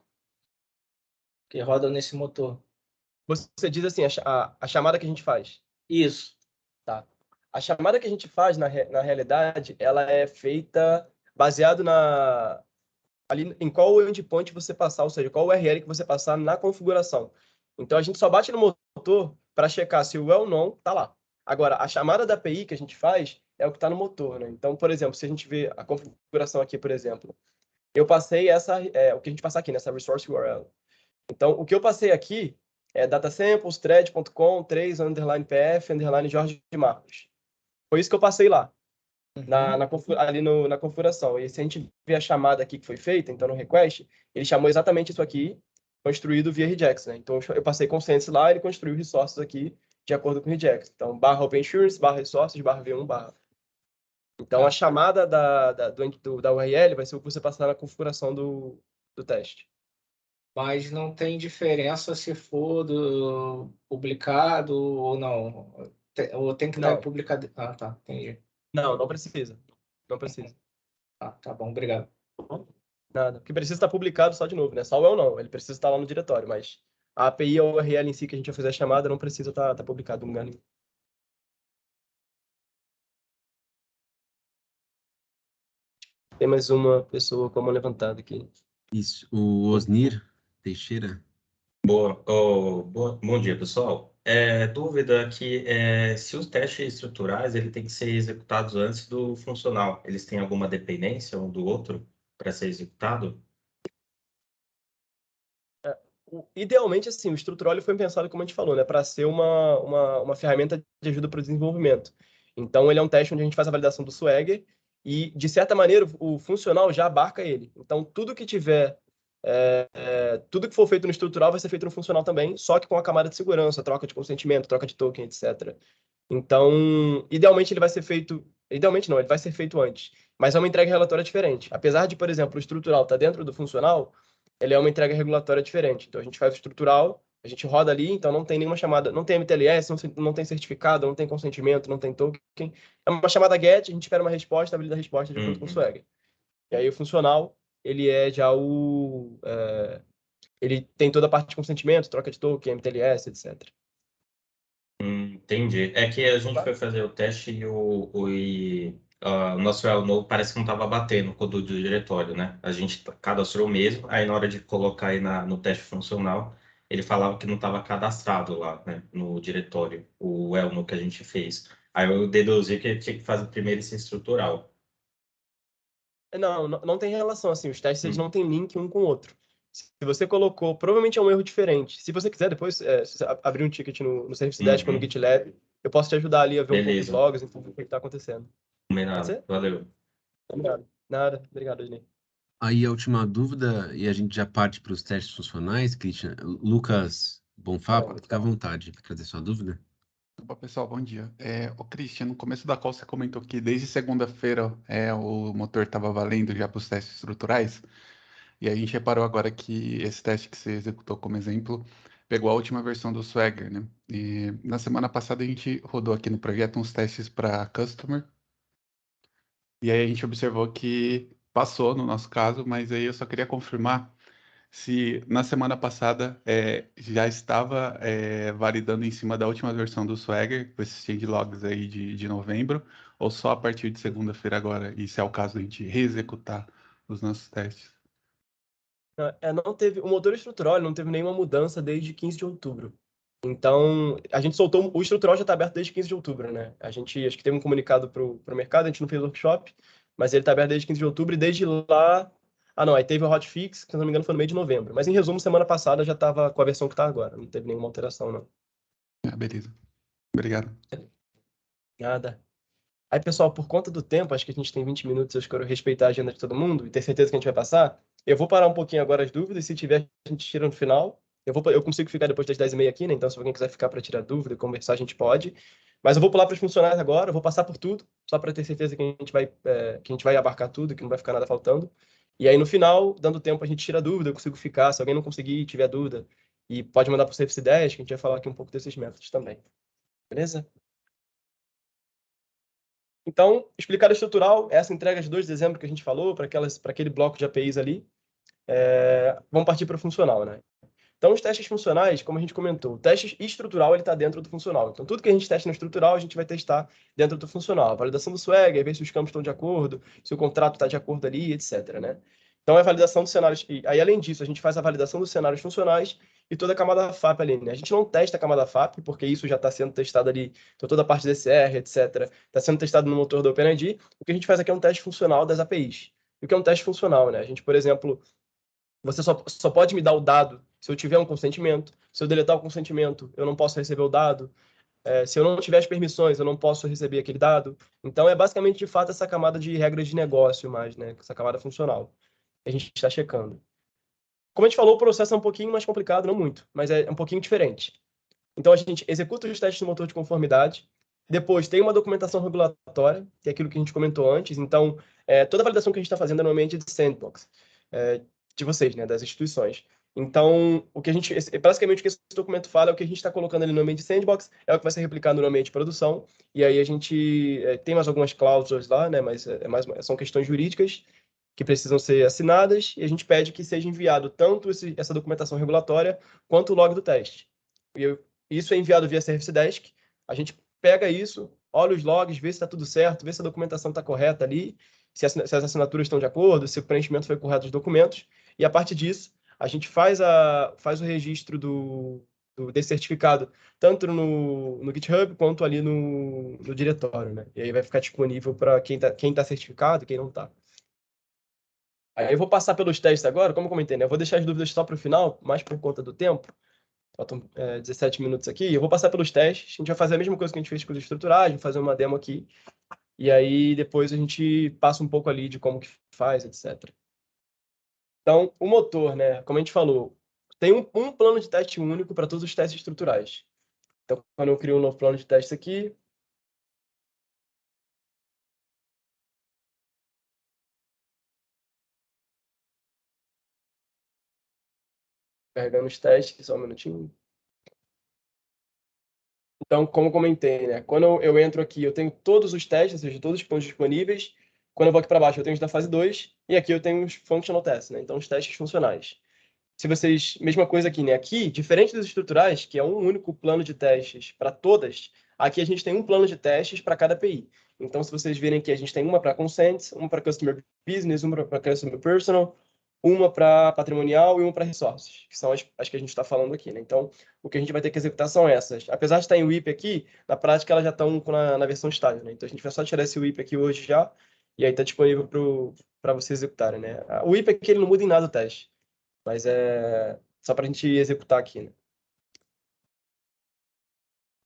que rodam nesse motor? Você diz assim, a chamada que a gente faz. Isso. Tá. A chamada que a gente faz, na realidade, ela é feita baseado ali em qual endpoint você passar, ou seja, qual URL que você passar na configuração. Então, a gente só bate no motor para checar se o well-known está lá. Agora, a chamada da API que a gente faz é o que está no motor, né? Então, por exemplo, se a gente vê a configuração aqui, por exemplo, eu passei o que a gente passa aqui, nessa resource URL. Então, o que eu passei aqui é datasamples, thread.com, 3, _pf, _Jorge Marcos. Foi isso que eu passei lá, ali na configuração. E se a gente ver a chamada aqui que foi feita, então no request, ele chamou exatamente isso aqui, construído via regex, né? Então eu passei consensus lá, ele construiu resources aqui de acordo com regex. Então, /OpenSurency, /resources, /v1, Então, a chamada da URL vai ser o que você passar na configuração do teste. Mas não tem diferença se for publicado ou não? Ou tem que estar Não. publicado? Ah, tá, entendi. Não precisa. Não precisa. Tá bom, obrigado. Nada. O que precisa estar publicado só de novo, né? Só o well não. Ele precisa estar lá no diretório, mas a API ou a URL em si que a gente vai fazer a chamada não precisa estar publicado em lugar nenhum. Tem mais uma pessoa com a mão levantada aqui. Isso. O Osnir Teixeira. Bom dia, pessoal. Dúvida que se os testes estruturais ele tem que ser executados antes do funcional, eles têm alguma dependência um do outro para ser executado? Idealmente, assim, o estrutural ele foi pensado, como a gente falou, né, para ser uma ferramenta de ajuda para o desenvolvimento. Então, ele é um teste onde a gente faz a validação do Swagger e, de certa maneira, o funcional já abarca ele. Então, tudo que for feito no estrutural vai ser feito no funcional também, só que com a camada de segurança, troca de consentimento, troca de token, etc. Então, idealmente ele vai ser feito... Idealmente não, ele vai ser feito antes. Mas é uma entrega relatória diferente. Apesar de, por exemplo, o estrutural estar dentro do funcional, ele é uma entrega regulatória diferente. Então, a gente faz o estrutural, a gente roda ali, então não tem nenhuma chamada, não tem MTLS, não tem certificado, não tem consentimento, não tem token. É uma chamada GET, a gente espera uma resposta, valida a resposta de acordo com o Swagger. E aí o funcional, ele é já ele tem toda a parte de consentimento, troca de token, MTLS, etc. Entendi. É que a gente foi fazer o teste e o nosso well-known parece que não estava batendo com o do diretório, né? A gente cadastrou mesmo, aí na hora de colocar aí no teste funcional, ele falava que não estava cadastrado lá, né, no diretório, o well-known que a gente fez. Aí eu deduzi que tinha que fazer primeiro esse estrutural. Não tem relação, assim, os testes eles não têm link um com o outro. Se você colocou, provavelmente é um erro diferente. Se você quiser, depois, se você abrir um ticket no Service Desk ou no GitLab, eu posso te ajudar ali a ver um pouco os logs e entender o que está acontecendo. Combinado. Valeu. Nada. Obrigado, Ednei. Aí a última dúvida, e a gente já parte para os testes funcionais, Christian. Lucas Bonfá, pode ficar à vontade para trazer sua dúvida. Opa, pessoal, bom dia. Ô, Christian, no começo da call você comentou que desde segunda-feira o motor estava valendo já para os testes estruturais. E a gente reparou agora que esse teste que você executou como exemplo pegou a última versão do Swagger, né? E na semana passada a gente rodou aqui no projeto uns testes para customer. E aí a gente observou que passou no nosso caso, mas aí eu só queria confirmar se na semana passada já estava validando em cima da última versão do Swagger, com esses changelogs aí de novembro, ou só a partir de segunda-feira agora, e se é o caso a gente reexecutar os nossos testes. Não teve, o motor estrutural ele não teve nenhuma mudança desde 15 de outubro. Então, a gente soltou, o estrutural já está aberto desde 15 de outubro, né? A gente, acho que teve um comunicado para o mercado, a gente não fez workshop, mas ele está aberto desde 15 de outubro e desde lá... Ah, não, aí teve o hotfix, que se não me engano foi no mês de novembro. Mas, em resumo, semana passada já estava com a versão que está agora, não teve nenhuma alteração, não. Beleza. Obrigado. Nada. Aí, pessoal, por conta do tempo, acho que a gente tem 20 minutos, eu quero respeitar a agenda de todo mundo e ter certeza que a gente vai passar. Eu vou parar um pouquinho agora as dúvidas, se tiver, a gente tira no final. Eu consigo ficar depois das 10h30 aqui, né? Então, se alguém quiser ficar para tirar dúvida e conversar, a gente pode. Mas eu vou pular para os funcionários agora, eu vou passar por tudo, só para ter certeza que a gente vai abarcar tudo, que não vai ficar nada faltando. E aí, no final, dando tempo, a gente tira dúvida, eu consigo ficar. Se alguém não conseguir, tiver dúvida, e pode mandar para o Service Desk, que a gente vai falar aqui um pouco desses métodos também. Beleza? Então, explicado estrutural, essa entrega de 2 de dezembro que a gente falou, para aquele bloco de APIs ali, vamos partir para o funcional, né? Então, os testes funcionais, como a gente comentou, o teste estrutural ele está dentro do funcional. Então, tudo que a gente testa no estrutural, a gente vai testar dentro do funcional. A validação do Swagger, ver se os campos estão de acordo, se o contrato está de acordo ali, etc., né? Então, é a validação dos cenários. E aí, além disso, a gente faz a validação dos cenários funcionais e toda a camada FAP ali, né? A gente não testa a camada FAP, porque isso já está sendo testado ali, então toda a parte DCR, etc., está sendo testado no motor do OpenID. O que a gente faz aqui é um teste funcional das APIs. E o que é um teste funcional, né? A gente, por exemplo, você só pode me dar o dado se eu tiver um consentimento. Se eu deletar o consentimento, eu não posso receber o dado. Se eu não tiver as permissões, eu não posso receber aquele dado. Então, é basicamente, de fato, essa camada de regras de negócio mais, né? Essa camada funcional que a gente está checando. Como a gente falou, o processo é um pouquinho mais complicado, não muito, mas é um pouquinho diferente. Então, a gente executa os testes do motor de conformidade. Depois, tem uma documentação regulatória, que é aquilo que a gente comentou antes. Então, toda a validação que a gente está fazendo é no ambiente de sandbox, de vocês, né, das instituições. Então, basicamente, o que esse documento fala é o que a gente está colocando ali no ambiente de sandbox, é o que vai ser replicado no ambiente de produção. E aí, a gente tem mais algumas cláusulas lá, né, mas são questões jurídicas que precisam ser assinadas, e a gente pede que seja enviado tanto essa documentação regulatória quanto o log do teste. Isso é enviado via Service Desk, a gente pega isso, olha os logs, vê se está tudo certo, vê se a documentação está correta ali, se as assinaturas estão de acordo, se o preenchimento foi correto dos documentos, e a partir disso, a gente faz o registro desse certificado, tanto no GitHub quanto ali no diretório, né? E aí vai ficar disponível para quem tá certificado e quem não está. Aí eu vou passar pelos testes agora, como eu comentei, né? Eu vou deixar as dúvidas só para o final, mais por conta do tempo. Faltam 17 minutos aqui. Eu vou passar pelos testes. A gente vai fazer a mesma coisa que a gente fez com os estruturais, vou fazer uma demo aqui. E aí depois a gente passa um pouco ali de como que faz, etc. Então, o motor, né? Como a gente falou, tem um plano de teste único para todos os testes estruturais. Então, quando eu crio um novo plano de teste aqui, carregando os testes, só um minutinho. Então, como eu comentei, né? Quando eu entro aqui, eu tenho todos os testes, ou seja, todos os pontos disponíveis. Quando eu vou aqui para baixo, eu tenho os da fase 2. E aqui eu tenho os functional tests, né? Então, os testes funcionais. Se vocês... Mesma coisa aqui, né? Aqui, diferente dos estruturais, que é um único plano de testes para todas, aqui a gente tem um plano de testes para cada API. Então, se vocês virem aqui, a gente tem uma para consents, uma para customer business, uma para customer personal, uma para patrimonial e uma para resources, que são as que a gente está falando aqui, né? Então, o que a gente vai ter que executar são essas. Apesar de estar em WIP aqui, na prática elas já estão na versão estável, né? Então, a gente vai só tirar esse WIP aqui hoje já, e aí está disponível para vocês executarem, né? O WIP aqui ele não muda em nada o teste, mas é só para a gente executar aqui, né?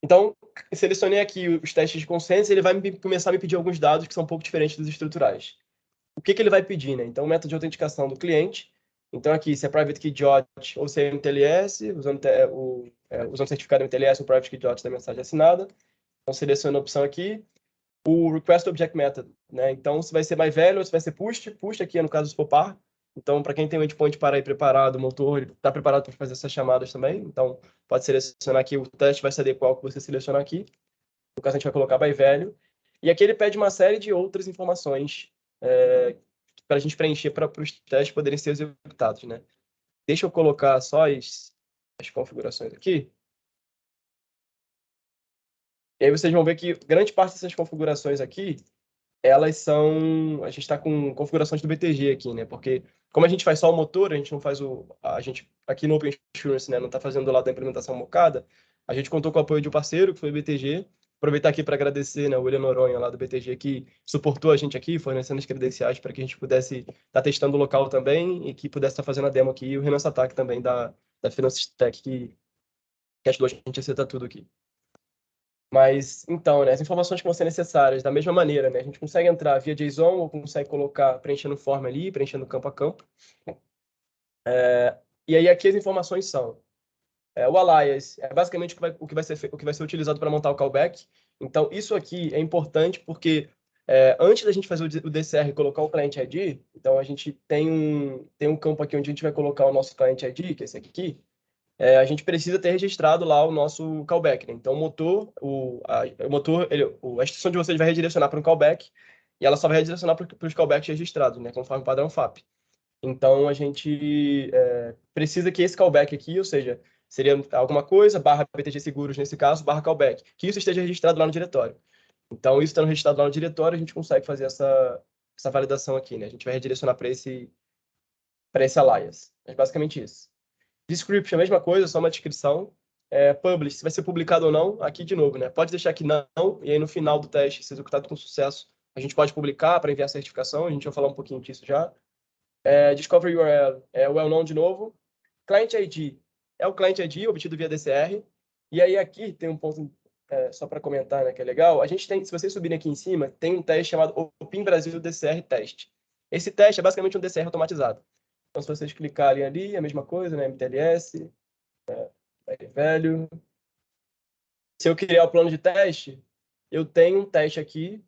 Então, selecionei aqui os testes de consenso, ele vai começar a me pedir alguns dados que são um pouco diferentes dos estruturais. o que ele vai pedir, né? Então, o método de autenticação do cliente. Então, aqui, se é Private Key JOT ou se é MTLS, usando o certificado MTLS ou Private Key JOT da mensagem assinada. Então, seleciona a opção aqui. O Request Object Method, né? Então, se vai ser mais velho ou se vai ser push aqui é no caso do Popar. Então, para quem tem um endpoint para ir preparado, o motor está preparado para fazer essas chamadas também. Então, pode selecionar aqui, o teste vai se adequar ao que você selecionar aqui. No caso, a gente vai colocar by value. E aqui ele pede uma série de outras informações para a gente preencher para os testes poderem ser executados, né? Deixa eu colocar só as configurações aqui. E aí vocês vão ver que grande parte dessas configurações aqui, elas são... A gente está com configurações do BTG aqui, né? Porque como a gente faz só o motor, a gente não faz a gente, aqui no Open Assurance, né, não está fazendo do lado da implementação mocada, a gente contou com o apoio de um parceiro, que foi o BTG. Aproveitar aqui para agradecer, né, o William Noronha, lá do BTG, que suportou a gente aqui, fornecendo as credenciais para que a gente pudesse estar testando o local também e que pudesse estar fazendo a demo aqui. E o Renan Satak também, da Finance Tech, que ajudou a gente a acertar tudo aqui. Mas, então, né, as informações que vão ser necessárias, da mesma maneira, né, a gente consegue entrar via JSON ou consegue colocar, preenchendo forma ali, preenchendo campo a campo. E aí, aqui as informações são... o alias é basicamente o que vai ser utilizado para montar o callback. Então, isso aqui é importante porque antes da gente fazer o DCR e colocar o client ID, então a gente tem um campo aqui onde a gente vai colocar o nosso client ID, que é esse aqui. A gente precisa ter registrado lá o nosso callback, né? Então, a instrução de vocês vai redirecionar para um callback e ela só vai redirecionar para os callbacks registrados, né? Conforme o padrão FAP. Então, a gente precisa que esse callback aqui, ou seja, seria alguma coisa, /BTG Seguros, nesse caso, /callback, que isso esteja registrado lá no diretório. Então, isso estando registrado lá no diretório, a gente consegue fazer essa validação aqui, né? A gente vai redirecionar para esse alias. É basicamente isso. Description, a mesma coisa, só uma descrição. Publish, se vai ser publicado ou não, aqui de novo, né? Pode deixar que não, e aí no final do teste, se executado com sucesso, a gente pode publicar para enviar a certificação, a gente vai falar um pouquinho disso já. Discovery URL é o well-known de novo. Client ID é o Client ID obtido via DCR. E aí aqui tem um ponto só para comentar, né, que é legal. A gente tem, se vocês subirem aqui em cima, tem um teste chamado OPIN Brasil DCR Test. Esse teste é basicamente um DCR automatizado. Então, se vocês clicarem ali, é a mesma coisa, né, MTLS, velho. Se eu criar o plano de teste, eu tenho um teste aqui,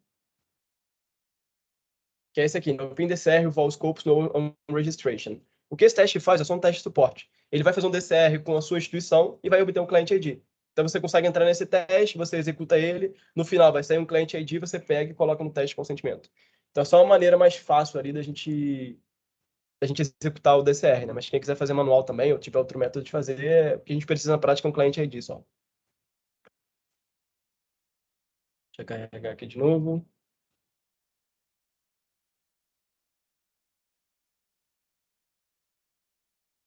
que é esse aqui, no PIN-DCR, o Vol Scopes no Registration. O que esse teste faz é só um teste de suporte. Ele vai fazer um DCR com a sua instituição e vai obter um Client ID. Então, você consegue entrar nesse teste, você executa ele, no final vai sair um Client ID, você pega e coloca no teste de consentimento. Então, é só uma maneira mais fácil ali da gente executar o DCR, né? Mas quem quiser fazer manual também, ou tiver outro método de fazer, o que a gente precisa na prática é um Client ID só. Deixa eu carregar aqui de novo.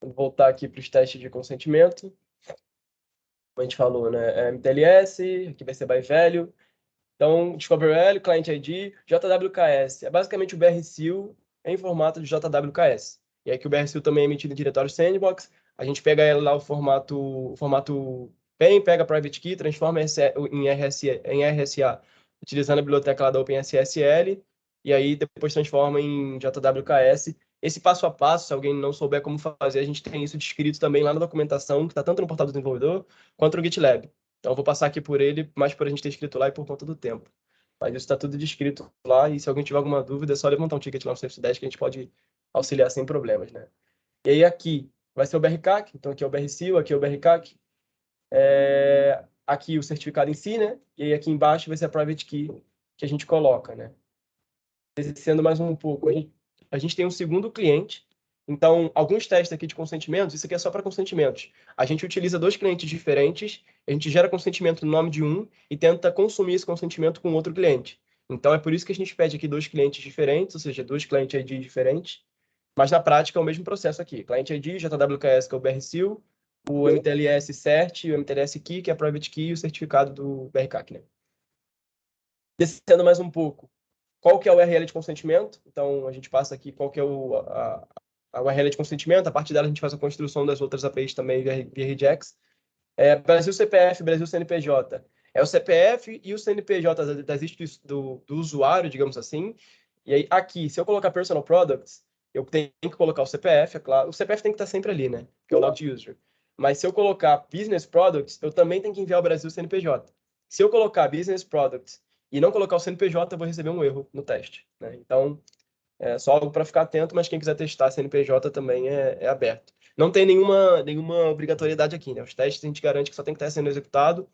Vou voltar aqui para os testes de consentimento. Como a gente falou, né? MTLS, aqui vai ser by value. Então, Discovery URL, Client ID, JWKS. É basicamente o BRSIL em formato de JWKS. E aqui o BRSIL também é emitido em diretório sandbox. A gente pega ela lá o formato PEN, pega a private key, transforma em RSA, utilizando a biblioteca lá da OpenSSL, e aí depois transforma em JWKS. Esse passo a passo, se alguém não souber como fazer, a gente tem isso descrito também lá na documentação, que está tanto no portal do desenvolvedor, quanto no GitLab. Então, eu vou passar aqui por ele, mais por a gente ter escrito lá e por conta do tempo. Mas isso está tudo descrito lá, e se alguém tiver alguma dúvida, é só levantar um ticket lá no Service Desk que a gente pode auxiliar sem problemas, né? E aí aqui vai ser o BRCAC, então aqui é o BRSIL, aqui é o BRCAC. Aqui o certificado em si, né? E aí aqui embaixo vai ser a private key que a gente coloca, né? Descendo mais um pouco, a gente tem um segundo cliente. Então, alguns testes aqui de consentimentos, isso aqui é só para consentimentos. A gente utiliza dois clientes diferentes, a gente gera consentimento no nome de um e tenta consumir esse consentimento com outro cliente. Então, é por isso que a gente pede aqui dois clientes diferentes, ou seja, dois client ID diferentes, mas na prática é o mesmo processo aqui. Client ID, JWKS, que é o BRSIL, o MTLS CERT, o MTLS Key, que é a Private Key, e o certificado do BRCAC, né? Descendo mais um pouco, qual que é o URL de consentimento? Então, a gente passa aqui qual que é a URL de consentimento, a partir dela a gente faz a construção das outras APIs também via regex. Brasil CPF, Brasil CNPJ. É o CPF e o CNPJ do usuário, digamos assim, E aí, aqui, se eu colocar Personal Products, eu tenho que colocar o CPF, é claro. O CPF tem que estar sempre ali, né? Que é o Logged User. Mas se eu colocar Business Products, eu também tenho que enviar ao Brasil o CNPJ. Se eu colocar Business Products e não colocar o CNPJ, eu vou receber um erro no teste, né? Então, é só algo para ficar atento, mas quem quiser testar CNPJ também é aberto. Não tem nenhuma obrigatoriedade aqui, né? Os testes a gente garante que só tem que estar sendo executado,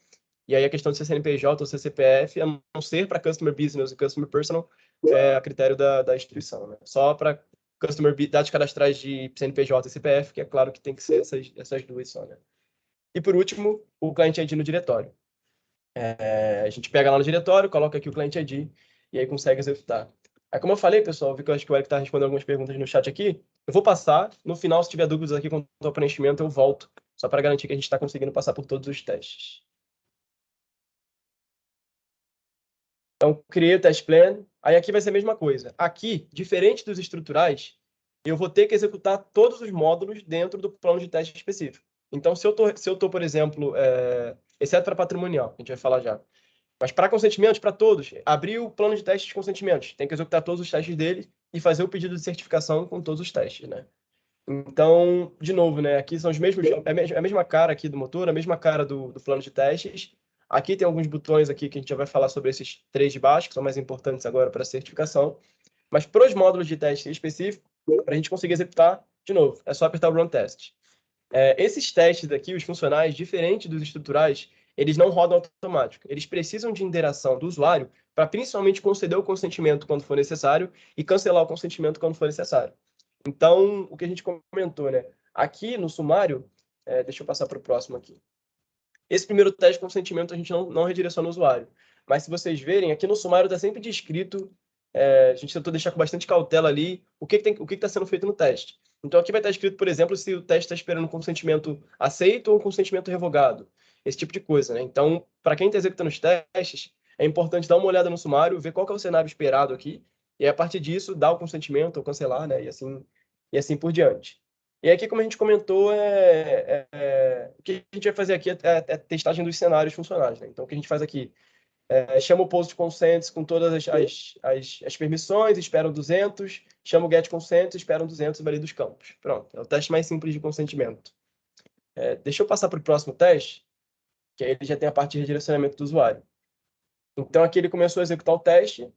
e aí a questão de ser CNPJ ou ser CPF, a não ser para Customer Business e Customer Personal, é a critério da instituição, né? Só para dados cadastrais de CNPJ e CPF, que é claro que tem que ser essas duas só, né? E por último, o Client ID no diretório. A gente pega lá no diretório, coloca aqui o Client ID e aí consegue executar. Aí, como eu falei, pessoal, vi que eu acho que o Eric está respondendo algumas perguntas no chat aqui. Eu vou passar. No final, se tiver dúvidas aqui quanto ao preenchimento, eu volto, só para garantir que a gente está conseguindo passar por todos os testes. Então, criei o test plan. Aí aqui vai ser a mesma coisa. Aqui, diferente dos estruturais, eu vou ter que executar todos os módulos dentro do plano de teste específico. Então, se eu tô, por exemplo, exceto para patrimonial, a gente vai falar já. Mas para consentimentos, para todos, abrir o plano de testes de consentimentos. Tem que executar todos os testes dele e fazer o pedido de certificação com todos os testes, né? Então, de novo, né? Aqui são os mesmos, é a mesma cara aqui do motor, a mesma cara do plano de testes. Aqui tem alguns botões aqui que a gente já vai falar sobre esses 3 de baixo, que são mais importantes agora para a certificação. Mas para os módulos de teste específicos, para a gente conseguir executar, de novo, é só apertar o Run Test. Esses testes aqui, os funcionais, diferente dos estruturais, eles não rodam automático. Eles precisam de interação do usuário para principalmente conceder o consentimento quando for necessário e cancelar o consentimento quando for necessário. Então, o que a gente comentou, né? Aqui no sumário, deixa eu passar para o próximo aqui. Esse primeiro teste de consentimento a gente não redireciona o usuário. Mas se vocês verem, aqui no sumário está sempre descrito, a gente tentou deixar com bastante cautela ali o que está sendo feito no teste. Então aqui vai estar escrito, por exemplo, se o teste está esperando um consentimento aceito ou um consentimento revogado. Esse tipo de coisa, né? Então, para quem está executando os testes, é importante dar uma olhada no sumário, ver qual que é o cenário esperado aqui, e a partir disso, dar o consentimento ou cancelar, né? E assim por diante. E aqui, como a gente comentou, o que a gente vai fazer aqui é testagem dos cenários funcionais, né? Então, o que a gente faz aqui chama o post consents com todas as permissões, espera 200, chama o get consents, espera 200 e valida os campos. Pronto, é o teste mais simples de consentimento. Deixa eu passar para o próximo teste, que aí ele já tem a parte de redirecionamento do usuário. Então, aqui ele começou a executar o teste.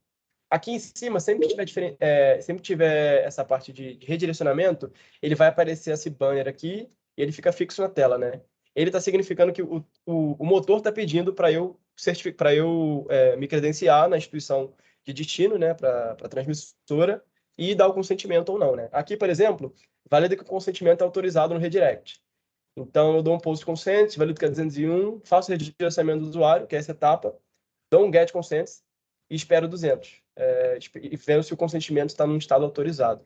Aqui em cima, sempre que tiver essa parte de redirecionamento, ele vai aparecer esse banner aqui e ele fica fixo na tela, né? Ele está significando que o motor está pedindo para eu me credenciar na instituição de destino, né, para a transmissora e dar o consentimento ou não, né? Aqui, por exemplo, valida que o consentimento é autorizado no redirect. Então, eu dou um post consent, valido que é 201, faço o redirecionamento do usuário, que é essa etapa, dou um get consents e espero 200. E vendo se o consentimento está num estado autorizado.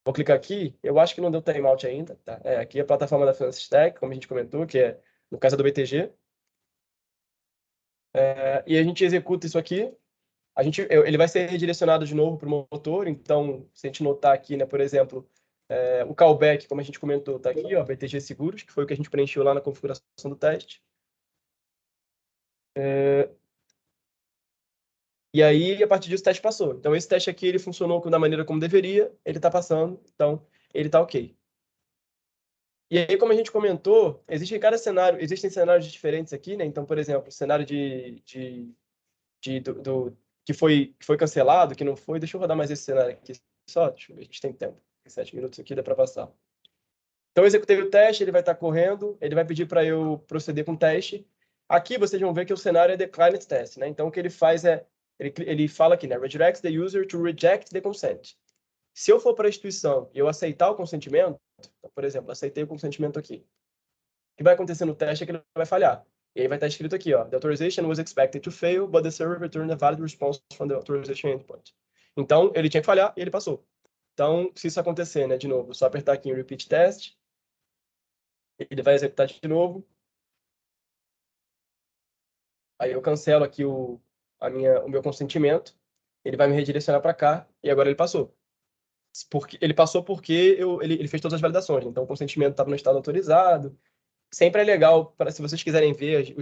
Vou clicar aqui, eu acho que não deu timeout ainda. Tá? Aqui é a plataforma da Finance Stack, como a gente comentou, que é, no caso, do BTG. E a gente executa isso aqui. Ele vai ser redirecionado de novo para o motor, então, se a gente notar aqui, né, por exemplo, o callback, como a gente comentou, está aqui, ó, BTG Seguros, que foi o que a gente preencheu lá na configuração do teste. E aí, a partir disso, o teste passou. Então, esse teste aqui, ele funcionou da maneira como deveria, ele está passando, então, ele está ok. E aí, como a gente comentou, existem cenários diferentes aqui, né? Então, por exemplo, o cenário que foi cancelado, que não foi. Deixa eu rodar mais esse cenário aqui só, deixa eu ver, a gente tem tempo. 7 minutos aqui, dá para passar. Então, eu executei o teste, ele vai estar correndo, ele vai pedir para eu proceder com o teste. Aqui, vocês vão ver que o cenário é declined test, né? Então, o que ele faz ele fala aqui, né? Redirects the user to reject the consent. Se eu for para a instituição e eu aceitar o consentimento, então, por exemplo, aceitei o consentimento aqui. O que vai acontecer no teste é que ele vai falhar. E aí vai estar escrito aqui, ó, the authorization was expected to fail, but the server returned a valid response from the authorization endpoint. Então, ele tinha que falhar e ele passou. Então, se isso acontecer, né, de novo, só apertar aqui em repeat test, ele vai executar de novo. Aí eu cancelo aqui o meu consentimento, ele vai me redirecionar para cá, e agora ele passou. Ele passou porque ele fez todas as validações, então o consentimento estava no estado autorizado, sempre é legal, se vocês quiserem ver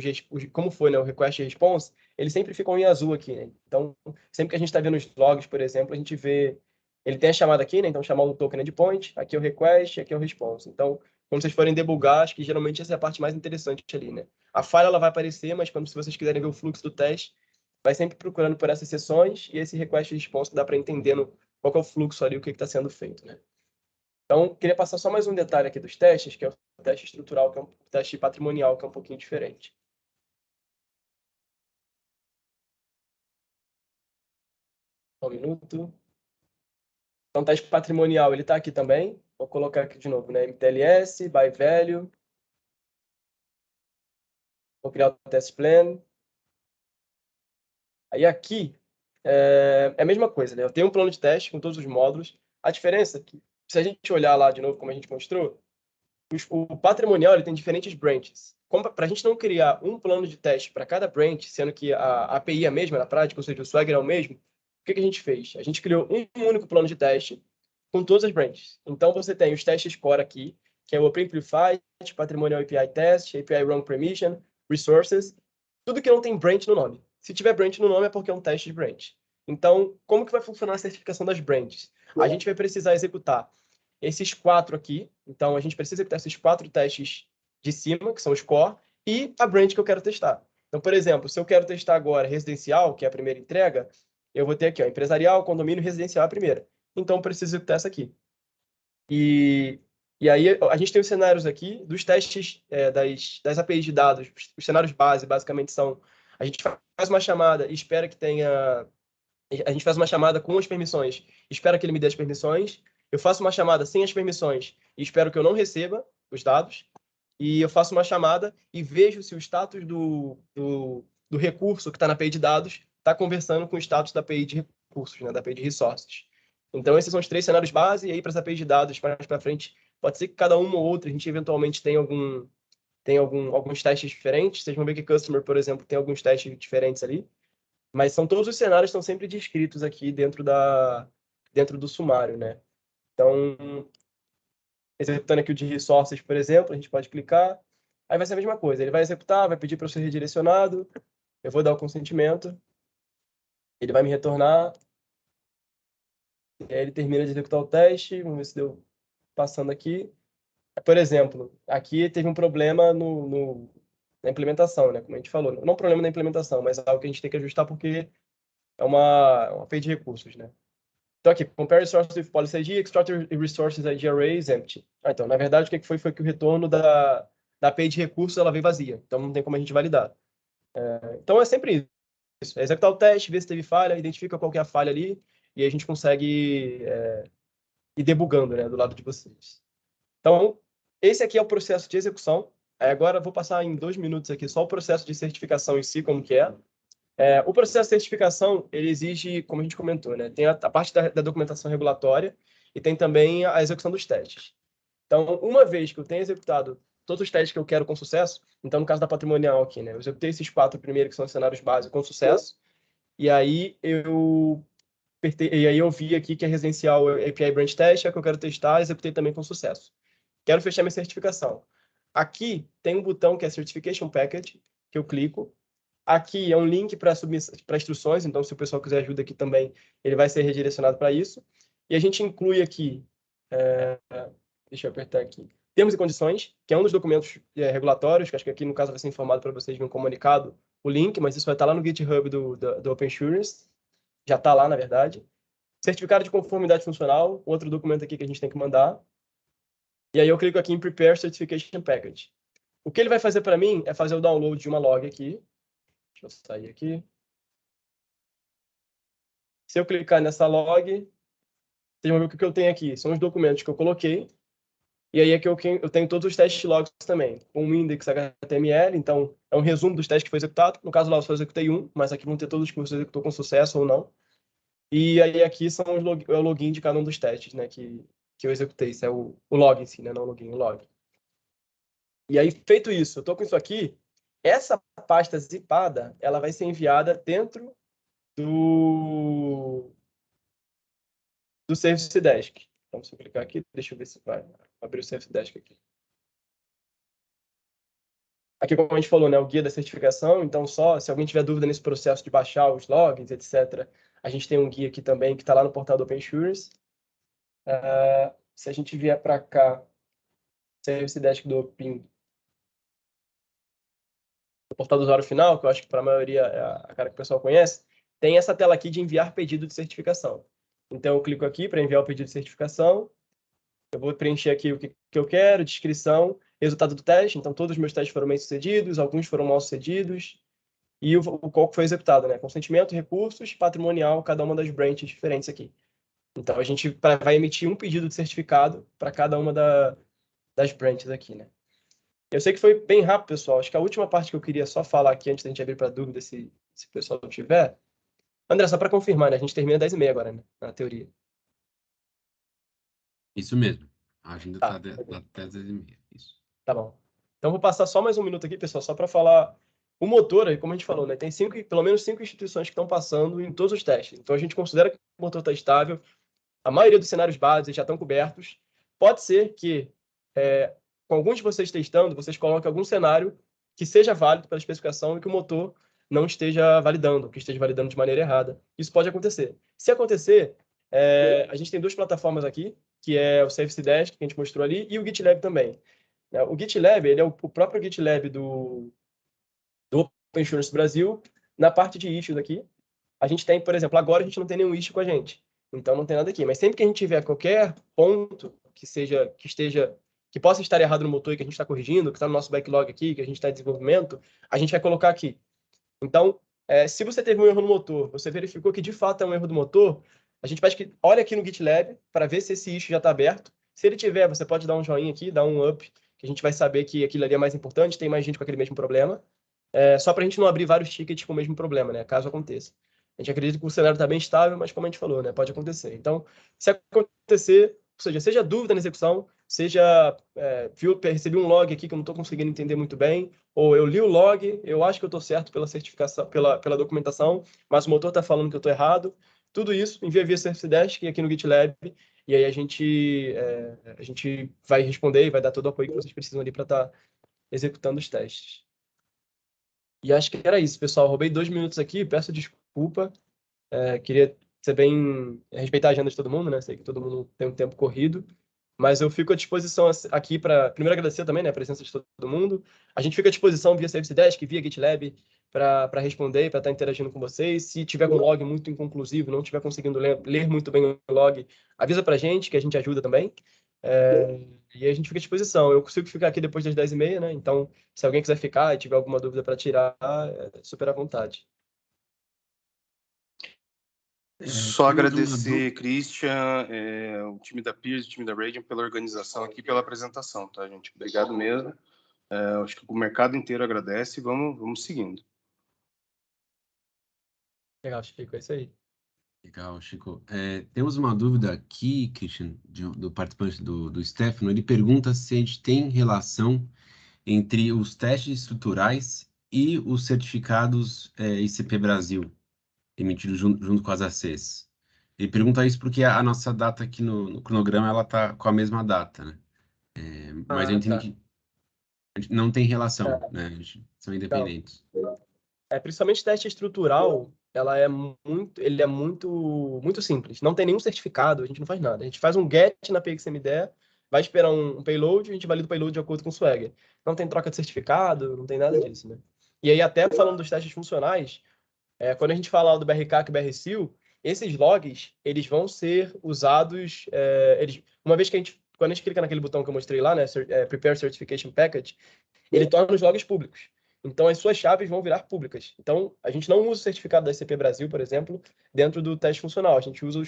como foi, né, o request e response, eles sempre ficam em azul aqui, né? Então, sempre que a gente está vendo os logs, por exemplo, a gente vê... Ele tem a chamada aqui, né? Então, chamar o token endpoint, aqui é o request, aqui é o response. Então, quando vocês forem debugar, acho que geralmente essa é a parte mais interessante ali, né? A falha ela vai aparecer, mas se vocês quiserem ver o fluxo do teste, vai sempre procurando por essas sessões e esse request e response dá para entender qual que é o fluxo ali, o que está sendo feito, né? Então, queria passar só mais um detalhe aqui dos testes, que é o teste estrutural, que é um teste patrimonial, que é um pouquinho diferente. Só um minuto. Então, o teste patrimonial, ele está aqui também. Vou colocar aqui de novo, né? MTLS, by value. Vou criar o test plan. Aí aqui é a mesma coisa, né? Eu tenho um plano de teste com todos os módulos. A diferença é que, se a gente olhar lá de novo como a gente mostrou, o patrimonial ele tem diferentes branches. Para a gente não criar um plano de teste para cada branch, sendo que a API é a mesma na prática, ou seja, o Swagger é o mesmo, o que a gente fez? A gente criou um único plano de teste com todas as branches. Então, você tem os testes core aqui, que é o Open Amplified, Patrimonial API Test, API Wrong Permission, Resources, tudo que não tem branch no nome. Se tiver branch no nome é porque é um teste de branch. Então, como que vai funcionar a certificação das branches? A gente vai precisar executar esses 4 aqui. Então, a gente precisa executar esses 4 testes de cima, que são os core, e a branch que eu quero testar. Então, por exemplo, se eu quero testar agora residencial, que é a primeira entrega, eu vou ter aqui, ó, empresarial, condomínio, residencial a primeira. Então, eu preciso executar essa aqui. E aí, a gente tem os cenários aqui dos testes das APIs de dados. Os cenários base, basicamente, são... A gente faz uma chamada e espera que tenha... A gente faz uma chamada com as permissões, espera que ele me dê as permissões. Eu faço uma chamada sem as permissões e espero que eu não receba os dados. E eu faço uma chamada e vejo se o status do recurso que está na API de dados está conversando com o status da API de recursos, né, da API de resources. Então, esses são os 3 cenários base. E aí, para as APIs de dados, mais para frente, pode ser que cada uma ou outra a gente eventualmente tenha alguns testes diferentes. Vocês vão ver que Customer, por exemplo, tem alguns testes diferentes ali. Mas são todos os cenários estão sempre descritos aqui dentro do sumário, né? Então, executando aqui o de resources, por exemplo, a gente pode clicar, aí vai ser a mesma coisa. Ele vai executar, vai pedir para eu ser redirecionado, eu vou dar o consentimento, ele vai me retornar, e aí ele termina de executar o teste, vamos ver se deu passando aqui. Por exemplo, aqui teve um problema na implementação, né? Como a gente falou. Não um problema na implementação, mas algo que a gente tem que ajustar porque é uma API de recursos, né? Então aqui, compare resources with policy ID, extract resources ID array is empty. Então, na verdade, o que foi que o retorno da API de recursos ela veio vazia. Então, não tem como a gente validar. Então, é sempre isso. É executar o teste, ver se teve falha, identifica qual que é a falha ali, e a gente consegue ir debugando, né, do lado de vocês. Então, esse aqui é o processo de execução. Agora, eu vou passar em 2 minutos aqui só o processo de certificação em si, como que é. O processo de certificação, ele exige, como a gente comentou, né? Tem a parte da documentação regulatória e tem também a execução dos testes. Então, uma vez que eu tenho executado todos os testes que eu quero com sucesso, então no caso da patrimonial aqui, né? Eu executei esses 4 primeiros, que são os cenários básicos, com sucesso, e aí eu vi aqui que a residencial API Branch Test é que eu quero testar, executei também com sucesso. Quero fechar minha certificação. Aqui tem um botão que é Certification Package, que eu clico. Aqui é um link para instruções, então se o pessoal quiser ajuda aqui também, ele vai ser redirecionado para isso. E a gente inclui aqui, deixa eu apertar aqui, termos e condições, que é um dos documentos regulatórios, que acho que aqui no caso vai ser informado para vocês no comunicado, o link, mas isso vai estar lá no GitHub do OpenSurency, já está lá na verdade. Certificado de conformidade funcional, outro documento aqui que a gente tem que mandar. E aí eu clico aqui em Prepare Certification Package. O que ele vai fazer para mim é fazer o download de uma log aqui. Deixa eu sair aqui. Se eu clicar nessa log, vocês vão ver o que eu tenho aqui. São os documentos que eu coloquei. E aí aqui eu tenho todos os testes logs também, com o index HTML. Então, é um resumo dos testes que foi executado. No caso lá, eu só executei um, mas aqui vão ter todos que você executou com sucesso ou não. E aí aqui são é o login de cada um dos testes, né, que eu executei. Isso é o log em si, né, não o login, o log. E aí, feito isso, eu estou com isso aqui. Essa pasta zipada, ela vai ser enviada dentro do Service Desk. Então, se eu clicar aqui, deixa eu ver se vai abrir o Service Desk aqui. Aqui, como a gente falou, né, o guia da certificação, então só se alguém tiver dúvida nesse processo de baixar os logs, etc., a gente tem um guia aqui também que está lá no portal do OpenSureance. Se a gente vier para cá, Service Desk do Opin, no portal do usuário final, que eu acho que para a maioria é a cara que o pessoal conhece, tem essa tela aqui de enviar pedido de certificação. Então, eu clico aqui para enviar o pedido de certificação. Eu vou preencher aqui o que eu quero, descrição, resultado do teste. Então, todos os meus testes foram bem-sucedidos, alguns foram mal-sucedidos. E o qual foi executado, né? Consentimento, recursos, patrimonial, cada uma das branches diferentes aqui. Então, a gente vai emitir um pedido de certificado para cada uma das branches aqui, né? Eu sei que foi bem rápido, pessoal. Acho que a última parte que eu queria só falar aqui, antes da gente abrir para dúvida, se o pessoal tiver. André, só para confirmar, né? A gente termina às 10h30 agora, né? Na teoria. Isso mesmo. A agenda Tá. está até 10h30. Isso. Tá bom. Então, vou passar só mais um minuto aqui, pessoal, só para falar. O motor, aí, como a gente falou, né? Tem pelo menos 5 instituições que estão passando em todos os testes. Então, a gente considera que o motor está estável. A maioria dos cenários básicos já estão cobertos. Pode ser que, com alguns de vocês testando, vocês coloquem algum cenário que seja válido pela especificação e que o motor não esteja validando, que esteja validando de maneira errada. Isso pode acontecer. Se acontecer, a gente tem duas plataformas aqui, que é o Service Desk, que a gente mostrou ali, e o GitLab também. O GitLab, ele é o próprio GitLab do OpenSureance Brasil. Na parte de issues aqui, a gente tem, por exemplo, agora a gente não tem nenhum issue com a gente. Então não tem nada aqui. Mas sempre que a gente tiver qualquer ponto que possa estar errado no motor e que a gente está corrigindo, que está no nosso backlog aqui, que a gente está em desenvolvimento, a gente vai colocar aqui. Então, se você teve um erro no motor, você verificou que de fato é um erro do motor, a gente olha aqui no GitLab para ver se esse issue já está aberto. Se ele tiver, você pode dar um joinha aqui, dar um up, que a gente vai saber que aquilo ali é mais importante, tem mais gente com aquele mesmo problema. Só para a gente não abrir vários tickets com o mesmo problema, né? Caso aconteça. A gente acredita que o cenário está bem estável, mas como a gente falou, né? Pode acontecer. Então, se acontecer, ou seja dúvida na execução, seja recebi um log aqui que eu não estou conseguindo entender muito bem, ou eu li o log, eu acho que eu estou certo pela certificação, pela documentação, mas o motor está falando que eu estou errado. Tudo isso envia via Service Desk aqui no GitLab, e aí a gente vai responder e vai dar todo o apoio que vocês precisam ali para estar executando os testes. E acho que era isso, pessoal. Roubei 2 minutos aqui, peço desculpa. Queria respeitar a agenda de todo mundo, né? Sei que todo mundo tem um tempo corrido, mas eu fico à disposição aqui para, primeiro, agradecer também, né, a presença de todo mundo. A gente fica à disposição via Service Desk, via GitLab, para responder e para estar interagindo com vocês. Se tiver com log muito inconclusivo, não estiver conseguindo ler muito bem o log, avisa para a gente, que a gente ajuda também. E a gente fica à disposição. Eu consigo ficar aqui depois das 10h30, né? Então, se alguém quiser ficar e tiver alguma dúvida para tirar, super à vontade. Só agradecer, Christian, o time da Peers, o time da Radiant, pela organização aqui, pela apresentação, tá, gente? Obrigado mesmo. Acho que o mercado inteiro agradece e vamos seguindo. Legal, Chico, é isso aí. Legal, Chico. Temos uma dúvida aqui, Christian, do participante do Stefano. Ele pergunta se a gente tem relação entre os testes estruturais e os certificados ICP Brasil, emitidos junto com as ACs. Ele pergunta isso porque a nossa data aqui no cronograma ela está com a mesma data, né? Mas eu entendo que a gente não tem relação, né? São independentes. Principalmente teste estrutural, ele é muito simples. Não tem nenhum certificado, a gente não faz nada. A gente faz um get na PXMDE, vai esperar um payload, a gente valida o payload de acordo com o Swagger. Não tem troca de certificado, não tem nada disso, né? E aí, até falando dos testes funcionais, quando a gente fala do BRCAC e BRSIL, esses logs, eles vão ser usados, uma vez que quando a gente clica naquele botão que eu mostrei lá, né, Prepare Certification Package, ele torna os logs públicos. Então, as suas chaves vão virar públicas. Então, a gente não usa o certificado da ICP Brasil, por exemplo, dentro do teste funcional. A gente usa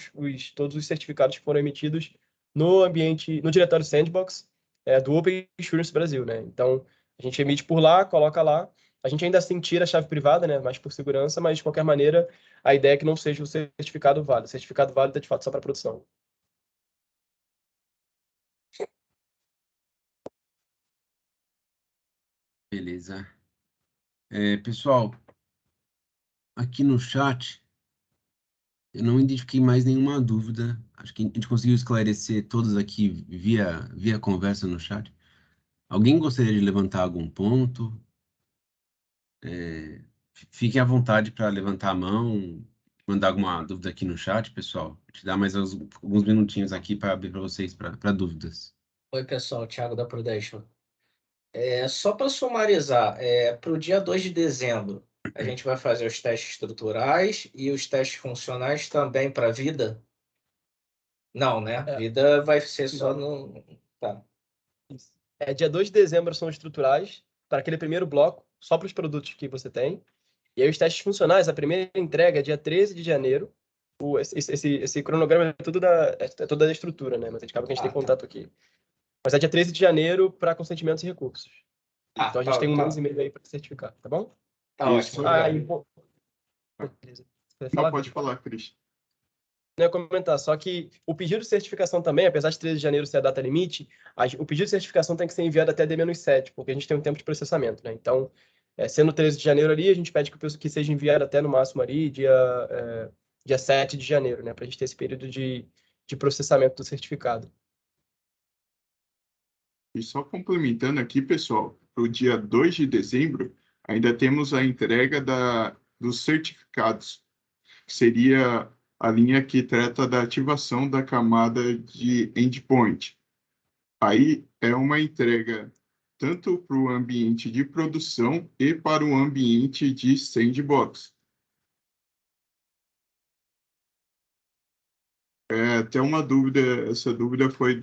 todos os certificados que foram emitidos no diretório Sandbox do OpenSureance Brasil, né? Então, a gente emite por lá, coloca lá. A gente ainda assim tira a chave privada, né? Mais por segurança, mas, de qualquer maneira, a ideia é que não seja o certificado válido. O certificado válido é, de fato, só para produção. Beleza. Pessoal, aqui no chat, eu não identifiquei mais nenhuma dúvida. Acho que a gente conseguiu esclarecer todos aqui via conversa no chat. Alguém gostaria de levantar algum ponto? Fiquem à vontade para levantar a mão, mandar alguma dúvida aqui no chat, pessoal. Vou te dar mais alguns minutinhos aqui para abrir para vocês para dúvidas. Oi, pessoal, Thiago da Prudential. Só para sumarizar, para o dia 2 de dezembro, a gente vai fazer os testes estruturais e os testes funcionais também para vida? Não, né? Vida vai ser só no... Tá. Dia 2 de dezembro são estruturais, para aquele primeiro bloco, só para os produtos que você tem. E aí os testes funcionais, a primeira entrega é dia 13 de janeiro. Esse cronograma é tudo da estrutura, né? Mas acaba que a gente tem contato aqui. Mas é dia 13 de janeiro para consentimentos e recursos. Então a gente tem um mês e meio aí para certificar, tá bom? Tá ótimo. Beleza. Não, pode falar, Cris. Não ia comentar, só que o pedido de certificação também, apesar de 13 de janeiro ser a data limite, o pedido de certificação tem que ser enviado até D-7, porque a gente tem um tempo de processamento, né? Então, sendo 13 de janeiro ali, a gente pede que seja enviado até no máximo ali dia 7 de janeiro, né? Para a gente ter esse período de processamento do certificado. E só complementando aqui, pessoal, para o dia 2 de dezembro, ainda temos a entrega dos certificados, que seria a linha que trata da ativação da camada de endpoint. Aí é uma entrega tanto para o ambiente de produção e para o ambiente de sandbox. Até uma dúvida, essa dúvida foi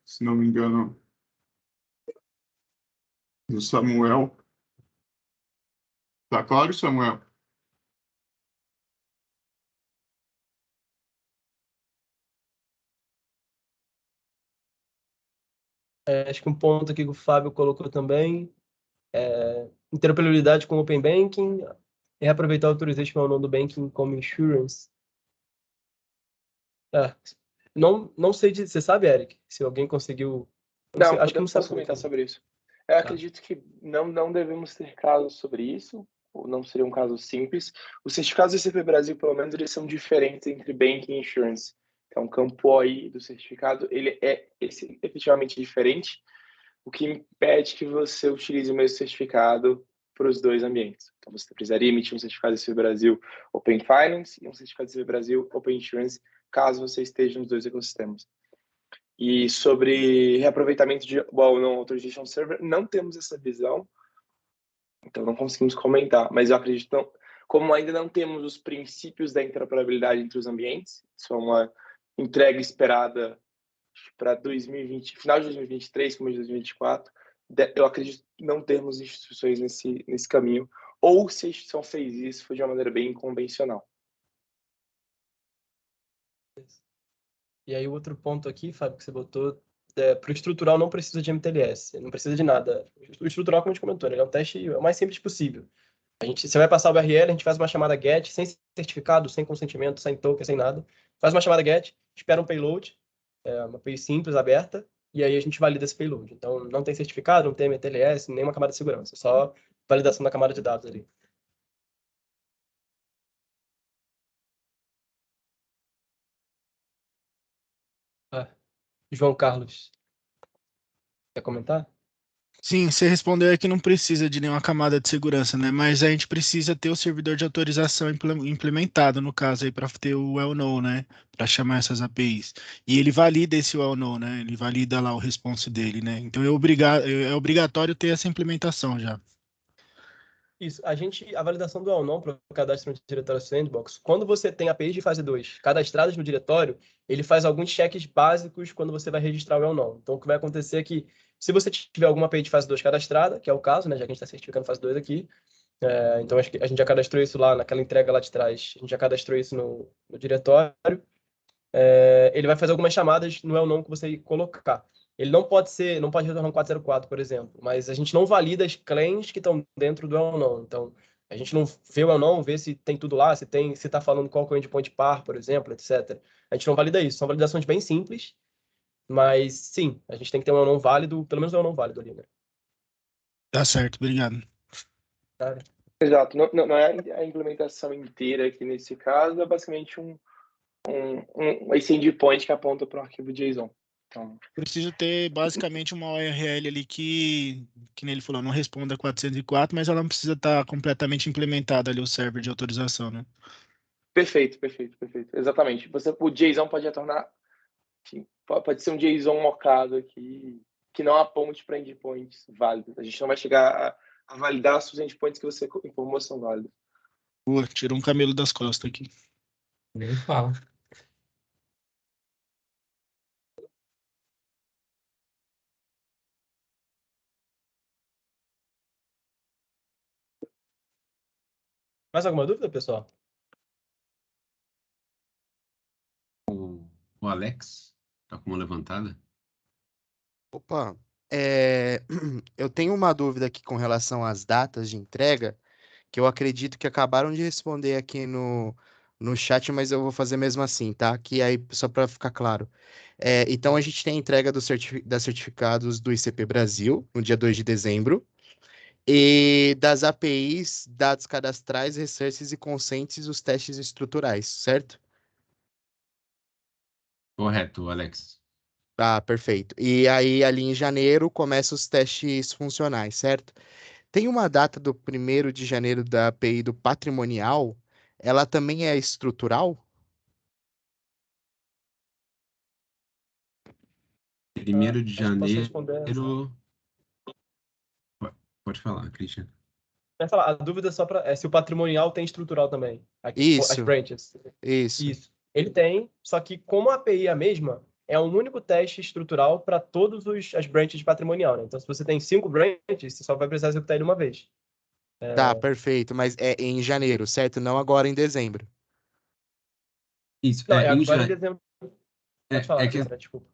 se não me engano, do Samuel. Tá claro, Samuel? Acho que um ponto aqui que o Fábio colocou também interoperabilidade com o Open Banking e aproveitar o Authorization do Banking como Insurance. Não sei você sabe, Eric, se alguém conseguiu... Acho que não sabe comentar sobre isso. Eu acredito que não devemos ter casos sobre isso, ou não seria um caso simples. Os certificados do ICP Brasil, pelo menos, eles são diferentes entre Banking e Insurance. Então, o campo OI do certificado, ele é efetivamente diferente, o que impede que você utilize o mesmo certificado para os dois ambientes. Então, você precisaria emitir um certificado do ICP Brasil Open Finance e um certificado do ICP Brasil Open Insurance, caso você esteja nos dois ecossistemas. E sobre reaproveitamento de Authorization Server, não temos essa visão, então não conseguimos comentar, mas eu acredito que como ainda não temos os princípios da interoperabilidade entre os ambientes, isso é uma entrega esperada para 2020, final de 2023, começo de 2024, eu acredito que não termos instituições nesse caminho, ou se a instituição fez isso, foi de uma maneira bem convencional. E aí o outro ponto aqui, Fábio, que você botou, para o estrutural não precisa de MTLS, não precisa de nada. O estrutural, como a gente comentou, né, é um teste o mais simples possível. Você vai passar o URL, a gente faz uma chamada GET, sem certificado, sem consentimento, sem token, sem nada. Faz uma chamada GET, espera um payload, uma API simples, aberta, e aí a gente valida esse payload. Então, não tem certificado, não tem MTLS, nem uma camada de segurança, só validação da camada de dados ali. João Carlos, quer comentar? Sim, você respondeu aí que não precisa de nenhuma camada de segurança, né? Mas a gente precisa ter o servidor de autorização implementado, no caso aí, para ter o well-known, né? Para chamar essas APIs. E ele valida esse well-known, né? Ele valida lá o response dele, né? Então é obrigatório ter essa implementação já. Isso, a validação do well-known para o cadastro no diretório Sandbox, quando você tem APIs de fase 2 cadastradas no diretório, ele faz alguns cheques básicos quando você vai registrar o well-known. Então, o que vai acontecer é que, se você tiver alguma API de fase 2 cadastrada, que é o caso, né, já que a gente está certificando fase 2 aqui, então acho que a gente já cadastrou isso lá naquela entrega lá de trás, a gente já cadastrou isso no diretório, ele vai fazer algumas chamadas no well-known que você colocar. Ele não pode retornar um 404, por exemplo, mas a gente não valida as claims que estão dentro do well-known. Então, a gente não vê o well-known, vê se tem tudo lá, se está falando qual que é o endpoint par, por exemplo, etc. A gente não valida isso. São validações bem simples, mas sim, a gente tem que ter um well-known válido, pelo menos um well-known válido ali, né? Tá certo, obrigado. Tá. Exato, não é a implementação inteira aqui nesse caso, é basicamente esse endpoint que aponta para o arquivo JSON. Então, Preciso ter basicamente uma URL ali que nem ele falou, não responda 404, mas ela não precisa estar completamente implementada ali o server de autorização, né? perfeito, perfeito, perfeito. Exatamente. O JSON pode retornar, enfim, pode ser um JSON mocado aqui, que não aponte para endpoints válidos. A gente não vai chegar a validar se os endpoints que você informou são válidos. Pô, tirou um camelo das costas aqui. Nem fala. Mais alguma dúvida, pessoal? O Alex tá com uma levantada. Opa, eu tenho uma dúvida aqui com relação às datas de entrega, que eu acredito que acabaram de responder aqui no chat, mas eu vou fazer mesmo assim, tá? Que aí, só para ficar claro. Então, a gente tem a entrega das certificados do ICP Brasil, no dia 2 de dezembro, e das APIs, dados cadastrais, researches e consents, os testes estruturais, certo? Correto, Alex. Ah, perfeito. E aí, ali em janeiro, começam os testes funcionais, certo? Tem uma data do 1º de janeiro da API do patrimonial, ela também é estrutural? 1º de Acho que posso janeiro. responder. Pode falar, Christian. Vai falar, a dúvida é só para se o patrimonial tem estrutural também. Aqui, as Isso, branches. isso. Isso. Ele tem, só que como a API é a mesma, é um único teste estrutural para todas as branches de patrimonial, né? Então, se você tem 5 branches, você só vai precisar executar ele uma vez. Tá, perfeito. Mas é em janeiro, certo? Não agora em dezembro. Isso, Não, é agora em dezembro. Pode falar, que cara, desculpa.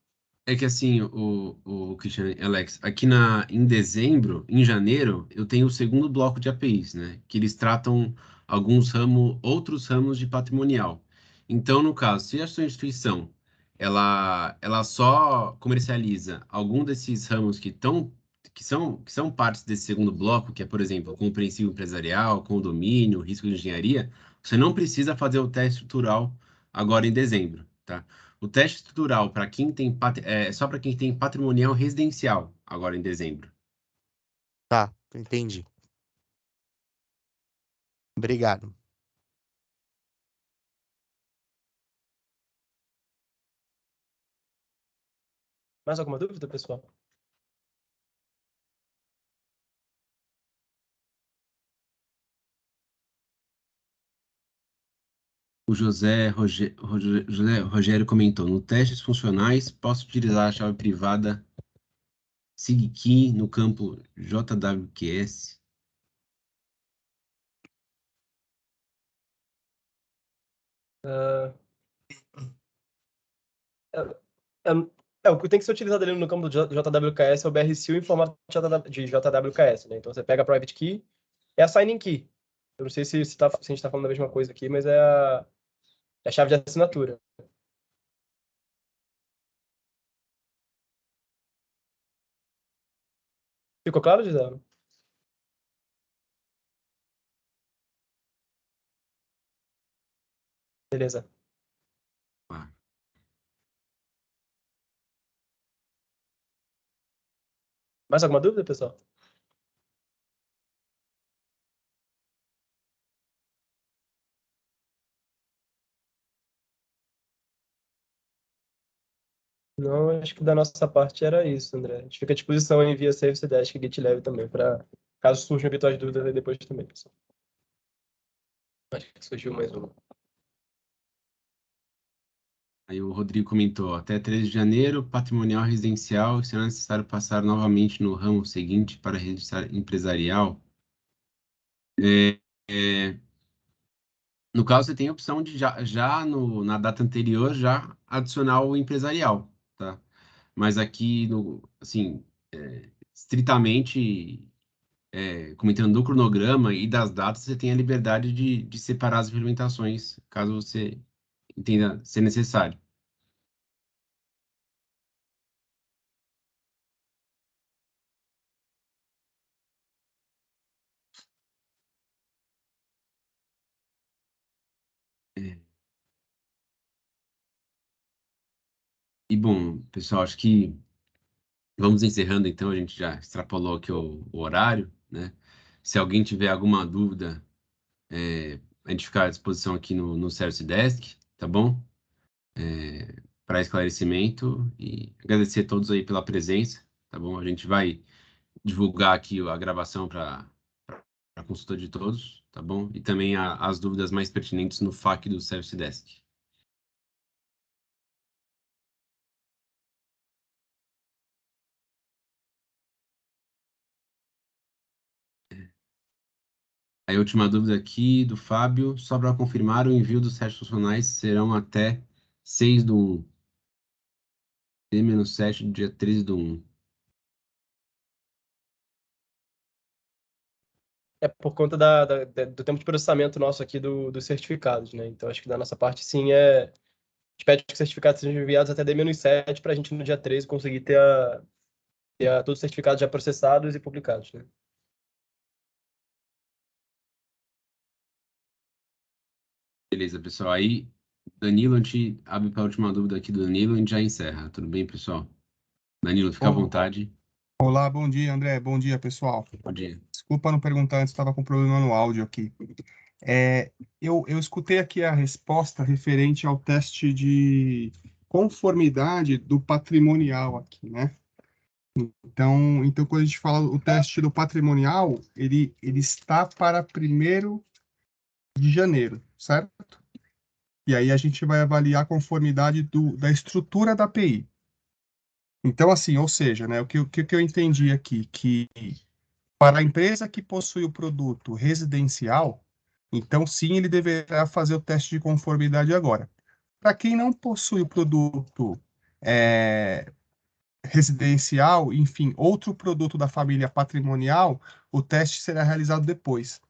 É que assim, o Christian e Alex, aqui em dezembro, em janeiro, eu tenho o segundo bloco de APIs, né? Que eles tratam outros ramos de patrimonial. Então, no caso, se a sua instituição ela só comercializa algum desses ramos que são partes desse segundo bloco, que é, por exemplo, compreensível empresarial, condomínio, risco de engenharia, você não precisa fazer o teste estrutural agora em dezembro, tá? O teste estrutural para quem tem é só para quem tem patrimonial residencial agora em dezembro. Tá, entendi. Obrigado. Mais alguma dúvida, pessoal? O José Rogério comentou: no testes funcionais, posso utilizar a chave privada SIGKey no campo JWQS? Ah, é, o que tem que ser utilizado ali no campo do JWKS é o BRCU em formato de JWKS, né? Então você pega a private key, é a signing key. Eu não sei se a gente está falando da mesma coisa aqui, mas é a chave de assinatura. Ficou claro, Gisele? Beleza. Mais alguma dúvida, pessoal? Não, acho que da nossa parte era isso, André. A gente fica à disposição aí via Service Desk e GitLab também, para caso surjam eventuais dúvidas aí depois também, pessoal. Acho que surgiu mais uma. Aí o Rodrigo comentou: até 13 de janeiro, patrimonial residencial, será necessário passar novamente no ramo seguinte para registrar empresarial? É, no caso, você tem a opção de na data anterior já adicionar o empresarial, tá? Mas aqui, assim, estritamente, comentando do cronograma e das datas, você tem a liberdade de separar as implementações, caso você entenda ser necessário. É. E bom, pessoal, acho que vamos encerrando então, a gente já extrapolou aqui o horário, né? Se alguém tiver alguma dúvida, a gente fica à disposição aqui no Service Desk, tá bom? Para esclarecimento e agradecer a todos aí pela presença, tá bom? A gente vai divulgar aqui a gravação para a consulta de todos, tá bom? E também as dúvidas mais pertinentes no FAQ do Service Desk. Aí a última dúvida aqui do Fábio, só para confirmar, o envio dos testes funcionais serão até 6/1, T-7 do dia 13/1. É por conta do tempo de processamento nosso aqui dos certificados, né? Então, acho que da nossa parte, sim, a gente pede que os certificados sejam enviados até D-7 para a gente, no dia 13, conseguir ter todos os certificados já processados e publicados, né? Beleza, pessoal. Aí, Danilo, a gente abre para a última dúvida aqui do Danilo e a gente já encerra. Tudo bem, pessoal? Danilo, fica à vontade. Olá, bom dia, André. Bom dia, pessoal. Bom dia. Desculpa não perguntar antes, estava com problema no áudio aqui. Eu escutei aqui a resposta referente ao teste de conformidade do patrimonial aqui, né? Então, quando a gente fala o teste do patrimonial, ele está para 1º de janeiro, certo? E aí a gente vai avaliar a conformidade da estrutura da API. Então, assim, ou seja, né, o que eu entendi aqui, que para a empresa que possui o produto residencial, então sim, ele deverá fazer o teste de conformidade agora. Para quem não possui o produto residencial, enfim, outro produto da família patrimonial, o teste será realizado depois.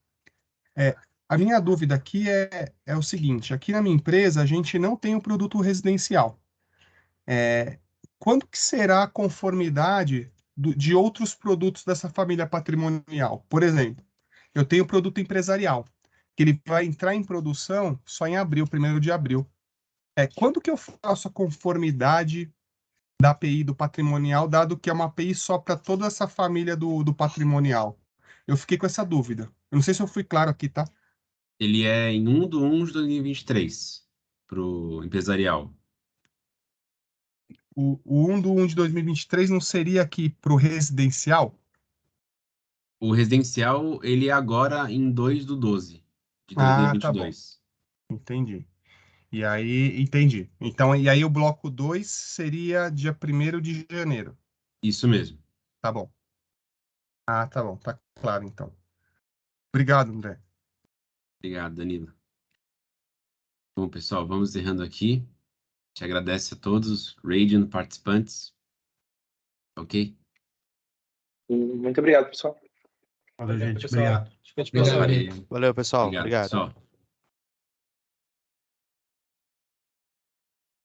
A minha dúvida aqui é o seguinte, aqui na minha empresa a gente não tem o produto residencial. Quando que será a conformidade de outros produtos dessa família patrimonial? Por exemplo, eu tenho o produto empresarial, que ele vai entrar em produção só em abril, 1º de abril. Quando que eu faço a conformidade da API do patrimonial, dado que é uma API só para toda essa família do patrimonial? Eu fiquei com essa dúvida. Eu não sei se eu fui claro aqui, tá? Ele é em 1/1 de 2023, para o empresarial. O 1/1 de 2023 não seria aqui para o residencial? O residencial, ele é agora em 2/12 de Ah, tá bom. 2022. Entendi. E aí, entendi. Então, e aí o bloco 2 seria dia 1º de janeiro. Isso mesmo. Tá bom. Ah, tá bom. Tá claro, então. Obrigado, André. Obrigado, Danilo. Bom, pessoal, vamos encerrando aqui. Te agradece a todos os Radiant participantes. Ok? Muito obrigado, pessoal. Valeu, gente. pessoal. Obrigado. Valeu. Valeu, pessoal. Obrigado, Obrigado. pessoal.